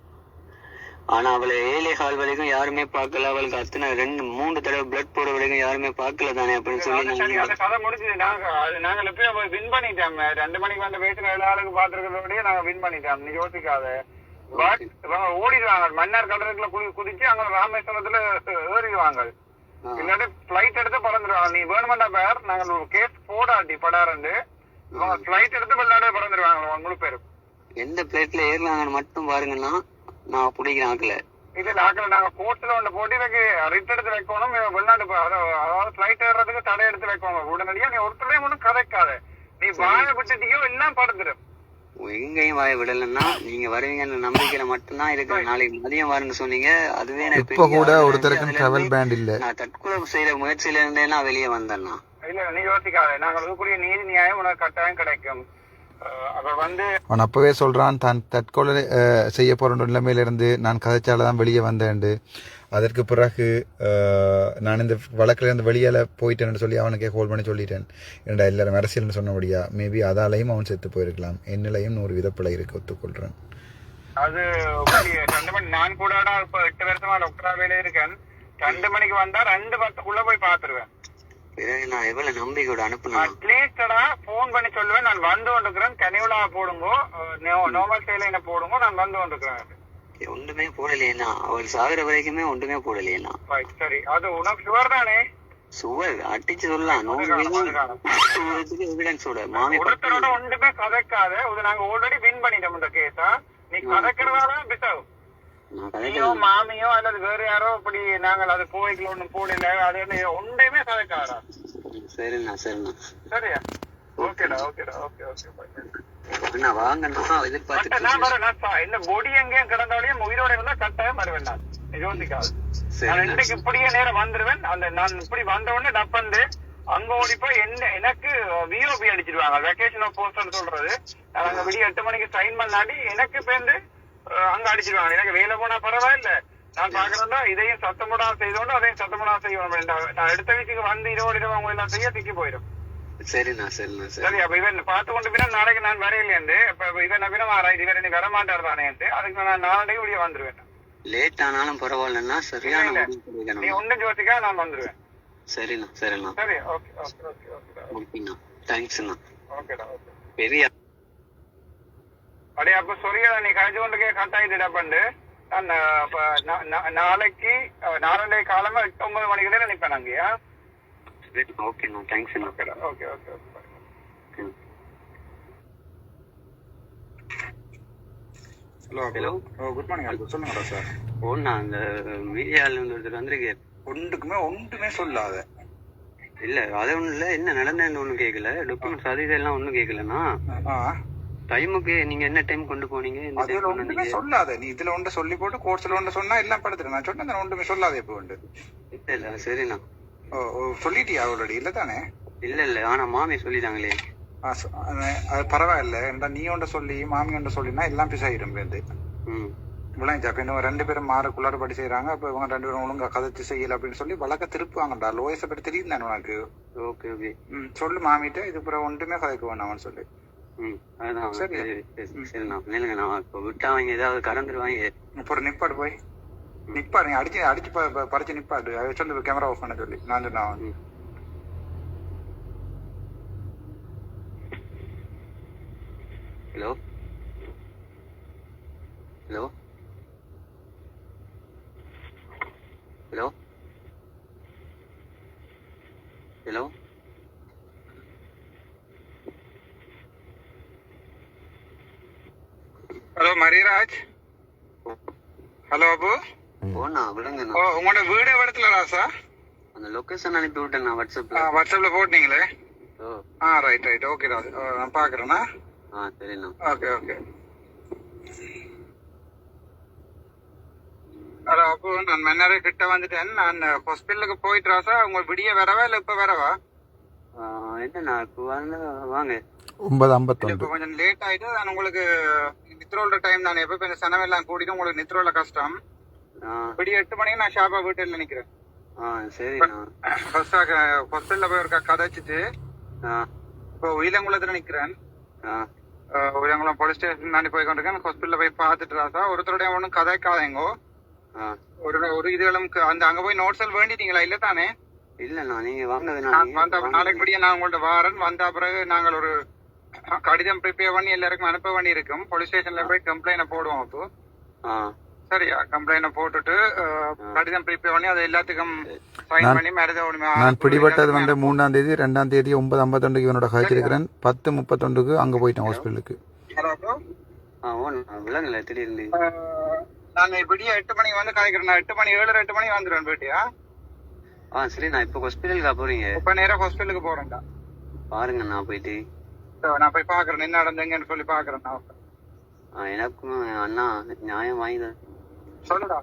ஆனா அவளை 7:15 வரைக்கும் யாருமே பார்க்கல. அவளுக்கு அத்தனை 2-3 தடவை பிளட் போட வரைக்கும் யாருமே பார்க்கல தானே அப்படின்னு சொல்லி கதை முடிஞ்சது. நாங்க எப்பயும் வின் பண்ணிட்டோம். 2 மணிக்கு வந்து பேசுற எல்லா ஆளுக்கு பாத்துருக்கிறதோடய நாங்க வின் பண்ணிட்டோம். நீ யோசிக்காத. பட் இவங்க ஓடிடுவாங்க. மன்னார் கடற்கரைக்குள்ள குதிச்சு அங்க ராமேஸ்வரத்துல ஏறிடுவாங்க. இல்லாட்டி பிளைட் எடுத்து பறந்துருவாங்க. நீ வேணுமெண்டா பேர் நாங்க கேஸ் போடாட்டி படாரண்டு இவங்க பிளைட் எடுத்து விளையாட பறந்துருவாங்க முழு பேரும். எந்த பிளைட்ல ஏறுவாங்கன்னு மட்டும் பாருங்கன்னா நான் பிடிக்கிறேன் ஆக்கல. இல்ல ஆக்கல நாங்க கோர்ட்ல ஒன்று போட்டு எனக்கு ரிட் எடுத்து வைக்கணும். வெளிநாடு அதாவது பிளைட் ஏறுறதுக்கு தடை எடுத்து வைக்கணும் உடனடியா. நீ ஒருத்தரையும் ஒன்றும் கதைக்காத. நீ வாழ விட்டுட்டியோ எல்லாம் படுத்துடும். எங்கேயும் வாய விடலன்னா நீங்க வருவீங்கன்னு நம்பிக்கையில மட்டும்தான் இருக்கு. நாளைக்கு மதியம் வரணும்னு சொன்னீங்க. அதுவே இப்ப கூட ஒருத்தருக்கு டிராவல் பேண்ட் இல்ல. நான் தற்கொலை செய்யற முயற்சியில இருந்தேன்னா வெளியே வந்தேன்னா இல்ல நீ யோசிக்காத. நாங்கள் அதுக்குரிய நீதி நியாயம் உனக்கு கட்டாயம் கிடைக்கும். அவன் அப்பவே சொல்றான் தான் தற்கொலை செய்ய போற நிலைமையில இருந்து நான் கதைச்சாலதான் வெளியே வந்தேன். அதற்கு பிறகு நான் இந்த வழக்கில் இருந்து வெளியால போயிட்டேன்னு சொல்லி அவனுக்கே கால் பண்ணி சொல்லிட்டேன். என்னடா எல்லாரும் அரசியல்னு சொன்னபடியா மேபி அதாலையும் அவன் செத்து போயிருக்கலாம். என்னிலையும் 100 விதப்பிழை இருக்கு, ஒத்துக்கொள்றேன். அது 2 மணி நான் கூட இப்ப 8 வருஷமா டாக்டரா வேலையில இருக்கேன். 2 மணிக்கு வந்தா 2:10 போய் பாத்துருவேன். நான் எவ்வளவு நம்பிக்கையோட அனுப்புனேன். அட்லீஸ்டா போன் பண்ணி சொல்லுவேன், நான் வந்து கொண்டிருக்கிறேன், கனிவுலா போடுங்கோ, நார்மல் செயல போடுங்கோ, நான் வந்து கொண்டிருக்கிறேன். ஒன்றுமே போடலையா? அவர் சாகுற வரைக்குமே ஒன்றுமே போடலையா? சரி, அது உனக்கு சுவர் தானே? சுவர் அடிச்சு சொல்லலாம். ஒருத்தரோட ஒன்றுமே கதைக்காத. நாங்க ஆல்ரெடி வின் பண்ணிட்டோம் இந்த கேஸா. நீ கதைக்கிறதால பிசாவும் நீயோ மாமியோ அல்லது வேற யாரோ இப்படி நாங்கள் அது போய்க்கல ஒண்ணும் போடல அது ஒன்றையுமே கதைக்காதா. சரிண்ணா சரிண்ணா. சரியா? ஓகேடா ஓகேடா ஓகே ஓகே. இந்த பொடி எங்கேயும் கிடந்தாலையும் உயிரோட இருந்தா கட்டாயம் வருவேன். நான் யோசிக்காது. நான் இன்னைக்கு இப்படியே நேரம் வந்துருவேன். அந்த நான் இப்படி வந்த உடனே டப்பந்து அங்க ஓடி போய் எனக்கு விஓபி அடிச்சிருவாங்க. வெக்கேஷன் ஆஃப் போஸ்ட் சொல்றது. நான் அங்க விடிய 8 மணிக்கு சைன் பண்ணாடி எனக்கு பேருந்து அங்க அடிச்சிருவாங்க. எனக்கு வேலை போனா பரவாயில்ல. நான் பாக்குறேன்னா இதையும் சத்தமுடா செய்தோண்டு அதையும் சத்தமுடா செய்வோம். நான் எடுத்த வீட்டுக்கு வந்து 20 அவங்க எல்லாம் செய்ய திக்கி போயிடும். சரிண்ணா சரிண்ணா சரி. அப்ப இவன் பார்த்து கொண்டு பின்னா நாளைக்கு நான் வரையிலேருந்து இவன் இவன் நீ வர மாட்டார் தானே. அதுக்கு நான் நாளைக்கு இப்படியே வந்துருவேன். லேட் ஆனாலும் பரவாயில்லன்னா சரியான நீ ஒன்னும் யோசிக்கா நான் வந்துருவேன். சரிண்ணா சரிண்ணா. சரி, ஓகே ஓகே ஓகே ஓகேடா. ஓகேண்ணா, தேங்க்ஸ்ண்ணா. ஓகேடா ஓகே. பெரிய அடே அப்ப சொரியா நீ கழிச்சு கொண்டு கட் ஆயிட்டுடா பண்டு. நான் நாளைக்கு நாளை காலமா 8-9 மணிக்கு நினைப்பேன் அங்கேயா. ஓகேண்ணா, தேங்க்ஸ்ண்ணா. ஓகேடா okay okay okay. Hello hello, good morning அல்பு. சொல்லுங்கடா சார். ஓண்ணா, அந்த மீடியால இருந்து ஒருத்தர் வந்திருக்காரு. ஒன்றுமே சொல்லாத. இல்ல அது ஒண்ணும் இல்ல, என்ன நடந்ததுன்னு ஒண்ணும் கேட்கல, டாக்குமெண்ட்ஸ் அது இதெல்லாம் ஒண்ணும் கேட்கலண்ணா. டைமுக்கு நீங்க என்ன டைம் கொண்டு போனீங்க? ஒன்றுமே சொல்லாத. நீ இதுல ஒன்று சொல்லி போட்டு கோர்ஸ்ல ஒன்று சொன்னா எல்லாம் படுத்துரு. நான் சொன்னேன் ஒன்றுமே சொல்லாத. இப்போ உண்டு இல்ல சரிண்ணா. சொல்லிட்டியா ஆல்ரெடி? இல்ல தானே? இல்ல ஆனா மாமி சொல்லிட்டாங்களே. அது பரவாயில்ல. நீ ஒன்று சொல்லி மாமி ஒன்று சொல்லினா எல்லாம் பிசாயிடும் பேருந்து. விளைஞ்சா இப்ப இன்னும் 2 பேரும் மாறுக்குள்ளார படி செய்யறாங்க. அப்ப இவங்க 2 பேரும் ஒழுங்கா கதைச்சு செய்யல அப்படின்னு சொல்லி வழக்க திருப்புவாங்கடா. லோயஸை பற்றி தெரியும் தானே உனக்கு? Okay okay. சொல்லு மாமிட்ட இது பிற ஒன்றுமே கதைக்க வேணாம்னு சொல்லி. அதான் சரிண்ணா. இல்லைங்க, நான் இப்போ விட்டா அவங்க ஏதாவது கறந்துருவாங்க. இப்போ ஒரு நிப்பாடு போய் நிப்பாடு. நீ அடிச்சு பறிச்சு நிப்பாடு. அதை சொல்லி கேமரா ஆஃப் பண்ண சொல்லி நான் சொன்னா. Hello hello hello hello hello Mariyaraj. Hello Abu. ஓண்ணா விடுங்கண்ணா. உங்களோட வீடு இடத்துல ராசா? அந்த லொகேஷன் அனுப்பி விட்டேண்ணா வாட்ஸ்அப்ல. வாட்ஸ்அப்ல போட்டீங்களே? Right right. ஓகே நான் பாக்குறேண்ணா. சரிண்ணா. Okay okay. ஹலோ அபு, நான் மன்னாரே கிட்ட வந்துட்டேன். நான் ஹாஸ்பிட்டலுக்கு போயிட்டு ராசா. உங்க விடிய வரவா இல்ல இப்ப வரவா? என்னண்ணா இப்போ வாங்க. 9:51. இப்ப கொஞ்சம் லேட் ஆயிட்டு. நான் உங்களுக்கு நித்ரோல டைம் தானே. எப்ப இந்த சனவெல்லாம் கூட்டிட்டு உங்களுக்கு நித்ரோல கஷ்டம். விடிய 8 மணிக்கு நான் ஷாப்பா வீட்டுல நிக்கிறேன். சரிண்ணா. ஃபர்ஸ்ட் ஹாஸ்பிட்டல்ல போய் ஒரு கதைச்சிட்டு இப்போ உயிலங்குளத்துல நிக்கிறேன். உயிலங்குளம் போலீஸ் ஸ்டேஷன் தாண்டி போய் கொண்டிருக்கேன். ஹாஸ்பிட்டல்ல போய் பாத்துட்டு ராசா. ஒருத்தருடைய ஒன்றும் கதைக்காதேங்கோ. ஒரு இதுகளும் அங்க போய் நோட்ஸ் வேண்டிட்டீங்களா? இல்ல தானே? இல்லண்ணா, நீங்க வாங்க. நாளைக்கு படியே நான் உங்கள்ட்ட வாரன். வந்த பிறகு நாங்கள் ஒரு கடிதம் ப்ரிப்பேர் பண்ணி எல்லாருக்கும் அனுப்ப வேண்டி இருக்கும். போலீஸ் ஸ்டேஷன்ல போய் கம்ப்ளைண்ட் போடுவோம். அப்போ சரியா? கம்ப்ளைண்ட் போட்டுட்டு கடிதம் ப்ரிப்பேர் பண்ணி அதை எல்லாத்துக்கும் சைன் பண்ணி மேரேஜ். நான் பிடிபட்டது 3ஆம் தேதி 2ஆம் தேதி 9:51 இவனோட காய்ச்சிருக்கிறேன். 10:31 அங்க போயிட்டேன் ஹாஸ்பிட்டலுக்கு. விலங்குல திடீர்னு நான் இப்படியே 8 மணிக்கு வந்து காய்க்கிறேன். 8 மணி 7-8 மணிக்கு வந்துடுவேன் வீட்டியா. சரி, நான் இப்ப ஹாஸ்பிட்டலுக்கா போறீங்க? இப்ப நேரா ஹாஸ்பிட்டலுக்கு போறேன்டா. பாருங்க, நான் போயிட்டு நான் போய் பாக்குறேன் என்ன நடந்தீங்கன்னு சொல்லி பாக்குறேன். எனக்கும் அண்ணா நியாயம் வாங்கி சொல்லுடா.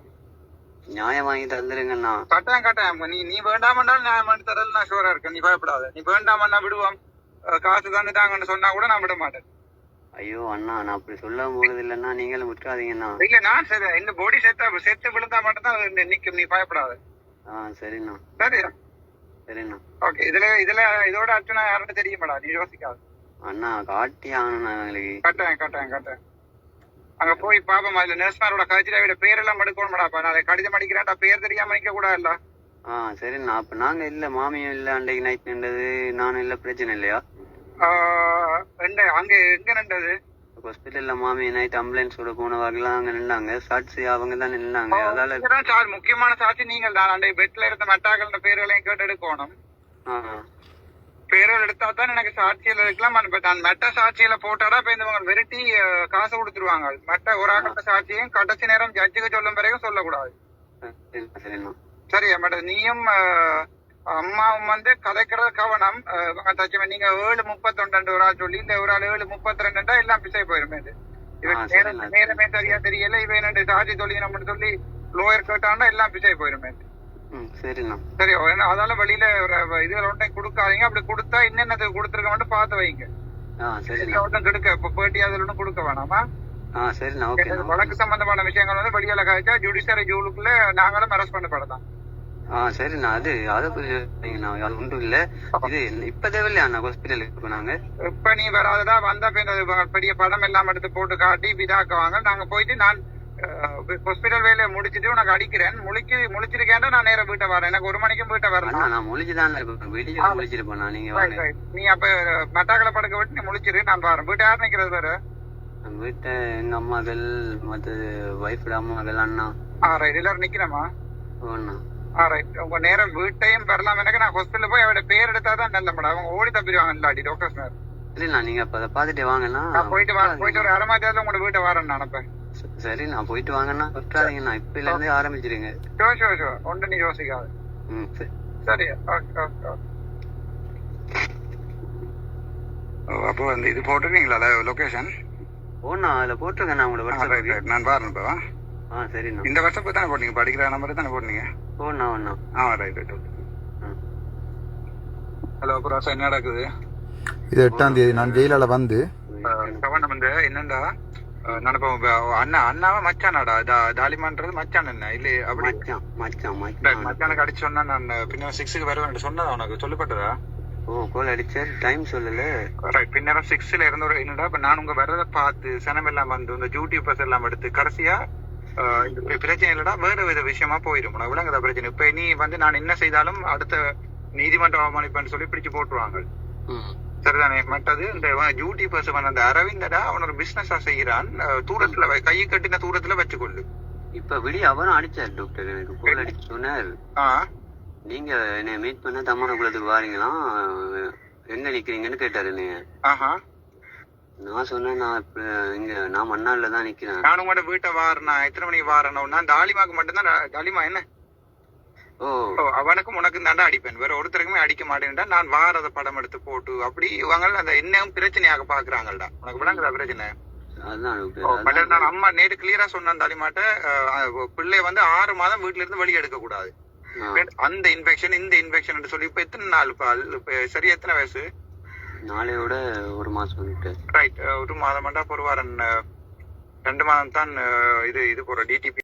நியாயம் வாங்கி தந்துருங்கண்ணா. கட்டாயம். நீ வேண்டாமண்டாலும் நியாயம் பண்ணி தரல. நான் ஷூரா இருக்கேன். நீ பயப்படாத. நீ வேண்டாமண்ணா விடுவோம். காசு தாங்கன்னு சொன்னா கூட நான் விட மாட்டேன். ஐயோ அண்ணா, நான் அப்படி சொல்ல போறது இல்லன்னா நீங்களும் விட்டுறாதீங்கண்ணா. இல்ல நான் சரி. இந்த பாடி செத்து விழுந்தா மட்டும் தான் நிக்கும். நீ பயப்படாத. சரிண்ணா. சரியா? சரிண்ணா. ஓகே. இதோட அர்ச்சனா யாருன்னு தெரியுமாடா? நீ யோசிக்காது. அண்ணா காட்டி ஆகணும்ண்ணா எங்களுக்கு. கட்டாயம். அங்க போய் பாப்போம். அதுல நர்ஸ்மாரோட கட்சியோட பேரெல்லாம் எடுக்கணும்டாப்பா. நான் கடிதம் அடிக்கிறேன்டா. பேர் தெரியாம நிக்க கூட இல்ல. சரிண்ணா. அப்ப நாங்க இல்ல, மாமியும் இல்ல, அன்றைக்கு நைட் நின்றது நானும் இல்ல. பிரச்சனை இல்லையா? அங்க எங்க நின்றது? ஹாஸ்பிட்டல்ல மாமி நைட் ஆம்புலன்ஸோட போனவர்கள்லாம் அங்க நின்னாங்க. சாட்சி அவங்க தான் நின்னாங்க. அதால முக்கியமான சாட்சி நீங்கள் தான். அன்றைய பெட்ல இருந்த மட்டாக்கள பேர்களையும் கேட்டு எடுக்கணும். பேர்கள் எடுத்தா தான் எனக்கு சாட்சியில இருக்கலாம். நான் மெட்ட சாட்சியில போட்டாடா இப்ப இந்த வெரைட்டி காசு கொடுத்துருவாங்க. மெட்ட ஒரு ஆகட்ட சாட்சியும் கடைசி நேரம் ஜட்ஜுக்கு சொல்லும் பிறகு சொல்லக்கூடாது. சரியா மேடம்? நீயும் அம்மாவும் வந்து கதைக்கிறது கவனம். நீங்க 7:31 ஒரு ஆள் சொல்லி, இந்த ஒரு ஆள் 7:32 எல்லாம் பிசை போயிருமே. நேரமே சரியா தெரியல. இவ என்ன சாட்சி சொல்லி நம்ம சொல்லி லோயர் கேட்டாண்டா எல்லாம் பிசை போயிருமே. சரி, அதால வெளியில இதுல ஒன்றை கொடுக்காதீங்க. அப்படி கொடுத்தா என்னென்ன கொடுத்துருக்க மட்டும் பார்த்து வைங்க. ஒன்றும் கெடுக்க இப்ப பேட்டி அதுல ஒன்றும் கொடுக்க வேணாமா? வழக்கு சம்பந்தமான விஷயங்கள் வந்து வெளியில காய்ச்சா ஜுடிஷியரி ஜூலுக்குள்ள நாங்களும் அரெஸ்ட் பண்ணப்படலாம். சரிண்ணா. அது ஒன்றும் இல்ல. இது இப்ப தேவையில்லையா ஹாஸ்பிட்டலுக்கு நாங்க? இப்ப நீ வராதடா. வந்த பெரிய படம் எல்லாம் எடுத்து போட்டு காட்டி விதாக்குவாங்க. நாங்க போயிட்டு நான் ஹாஸ்பிட்டல் வேலையை முடிச்சிட்டு உனக்கு அடிக்கிறேன். முழிச்சிருக்கேன். நான் நேரம் வீட்டை வரேன். எனக்கு 1 மணிக்கும் வீட்டை வரலாம். நான் முழிச்சுதான் இருப்பேன். வெளியே முழிச்சிருப்பேன் நான். நீங்க வாங்க. நீ அப்ப மெட்டாக்களை படுக்க விட்டு நீ முழிச்சிரு. நான் வரேன். வீட்டை யார் நிக்கிறது வேற? வீட்டை எங்க அம்மாக்கள் மத்த வைஃபோட அம்மாக்கள் அண்ணா. ரைட். எல்லாரும் நிக்கிறேமா? அண்ணா. ரைட். உங்க நேரம் வீட்டையும் பெறலாம். எனக்கு நான் ஹாஸ்பிட்டல் போய் அவட பேர் எடுத்தாதான் நல்ல மேடம். அவங்க ஓடி தப்பிடுவாங்க இல்லாடி டாக்டர்ஸ். இல்ல நீங்க அப்ப அதை பாத்துட்டு வாங்கண்ணா. போயிட்டு ஒரு 1/2 மணி நேரத்துல உங்களோட வீட்டை வரேன் நினைப்பேன். சரி நான் போயிட்டு வாங்கண்ணா. விட்டுறாதீங்கண்ணா. இப்பல இருந்தே ஆரம்பிச்சிருங்க. ஷோ ஒன்று நீ யோசிக்காது. சரி. அப்போ வந்து இது போட்டுருக்கீங்களா லொகேஷன்? ஓண்ணா அதுல போட்டுருக்கேன். உங்களோட நான் பாருங்க இப்போ. சரிண்ணா. இந்த வருஷம் தானே போட்டீங்க? படிக்கிற நம்பர் தானே போட்டீங்க? ஓண்ணா. ரைட். ஹலோ அப்புறம் என்ன நடக்குது? இது 8ஆம் தேதி நான் ஜெயிலால வந்து கவனம் வந்து என்னண்டா நடப்போம். அண்ணாவா மச்சானாடா? தாலிமான்றது மச்சான் என்ன இல்ல? அப்படி மச்சானுக்கு அடிச்சு சொன்னா நான் பின்னர் 6க்கு வருவேன் சொன்னதா உனக்கு சொல்லப்பட்டதா? கோல் அடிச்ச டைம் சொல்லல. ரைட். பின்னரம் 6ல இருந்த ஒரு என்னடா இப்ப நான் உங்க வர்றதை பார்த்து சனம் எல்லாம் வந்து இந்த யூடியூபர்ஸ் எல்லாம் எடுத்து கடைசியா பிரச்சனை இல்லடா வேற வித விஷயமா போயிடும். உனக்கு விளங்குதா பிரச்சனை? இப்ப நீ வந்து நான் என்ன செய்தாலும் அடுத்த நீதிமன்ற அவமானிப்பேன்னு சொல்லி பிடிச்சு போட்டுருவாங்க. சரிதானே? மற்றது இந்த யூடியூபர்ஸ் அந்த அரவிந்தடா அவன் ஒரு பிசினஸா செய்யறான். தூரத்துல கையை கட்டின தூரத்துல வச்சுக்கொள்ளு. இப்ப விடிய அவரும் அடிச்சாரு டாக்டர். எனக்கு கோல் அடிச்சு சொன்னாரு. நீங்க என்ன மீட் பண்ண தம்மான குளத்துக்கு வாரீங்களா, எங்க நிக்கிறீங்கன்னு கேட்டாரு. நான் சொன்னேன் நான் மண்ணால தான் நிக்கிறேன். நான் உங்களோட வீட்டை வாரனா எத்தனை மணிக்கு வாரணும்னா தாலிமாக்கு மட்டும்தான். தாலிமா என்ன அவனுக்கும் உனக்கு தாண்டா அடிப்பேன். வேற ஒருத்தருக்குமே அடிக்க மாட்டேன்டா. நான் வாரத படம் எடுத்து போட்டு அப்படி இவங்க அந்த என்னையும் பிரச்சனையாக பாக்குறாங்கடா. உனக்கு விளங்குதா பிரச்சனை? நான் அம்மா நேற்று கிளியரா சொன்னேன் தாலிமாட்ட. பிள்ளை வந்து 6 மாதம் வீட்டுல இருந்து வெளியே எடுக்க கூடாது. அந்த இன்ஃபெக்ஷன் இந்த இன்ஃபெக்ஷன் சொல்லி இப்ப எத்தனை நாள் சரி எத்தனை வயசு? நாளையோட 1 மாசம். ரைட். 1 மாதம் ஒரு வாரம் 2 மாதம் தான் இது போற டிடிபி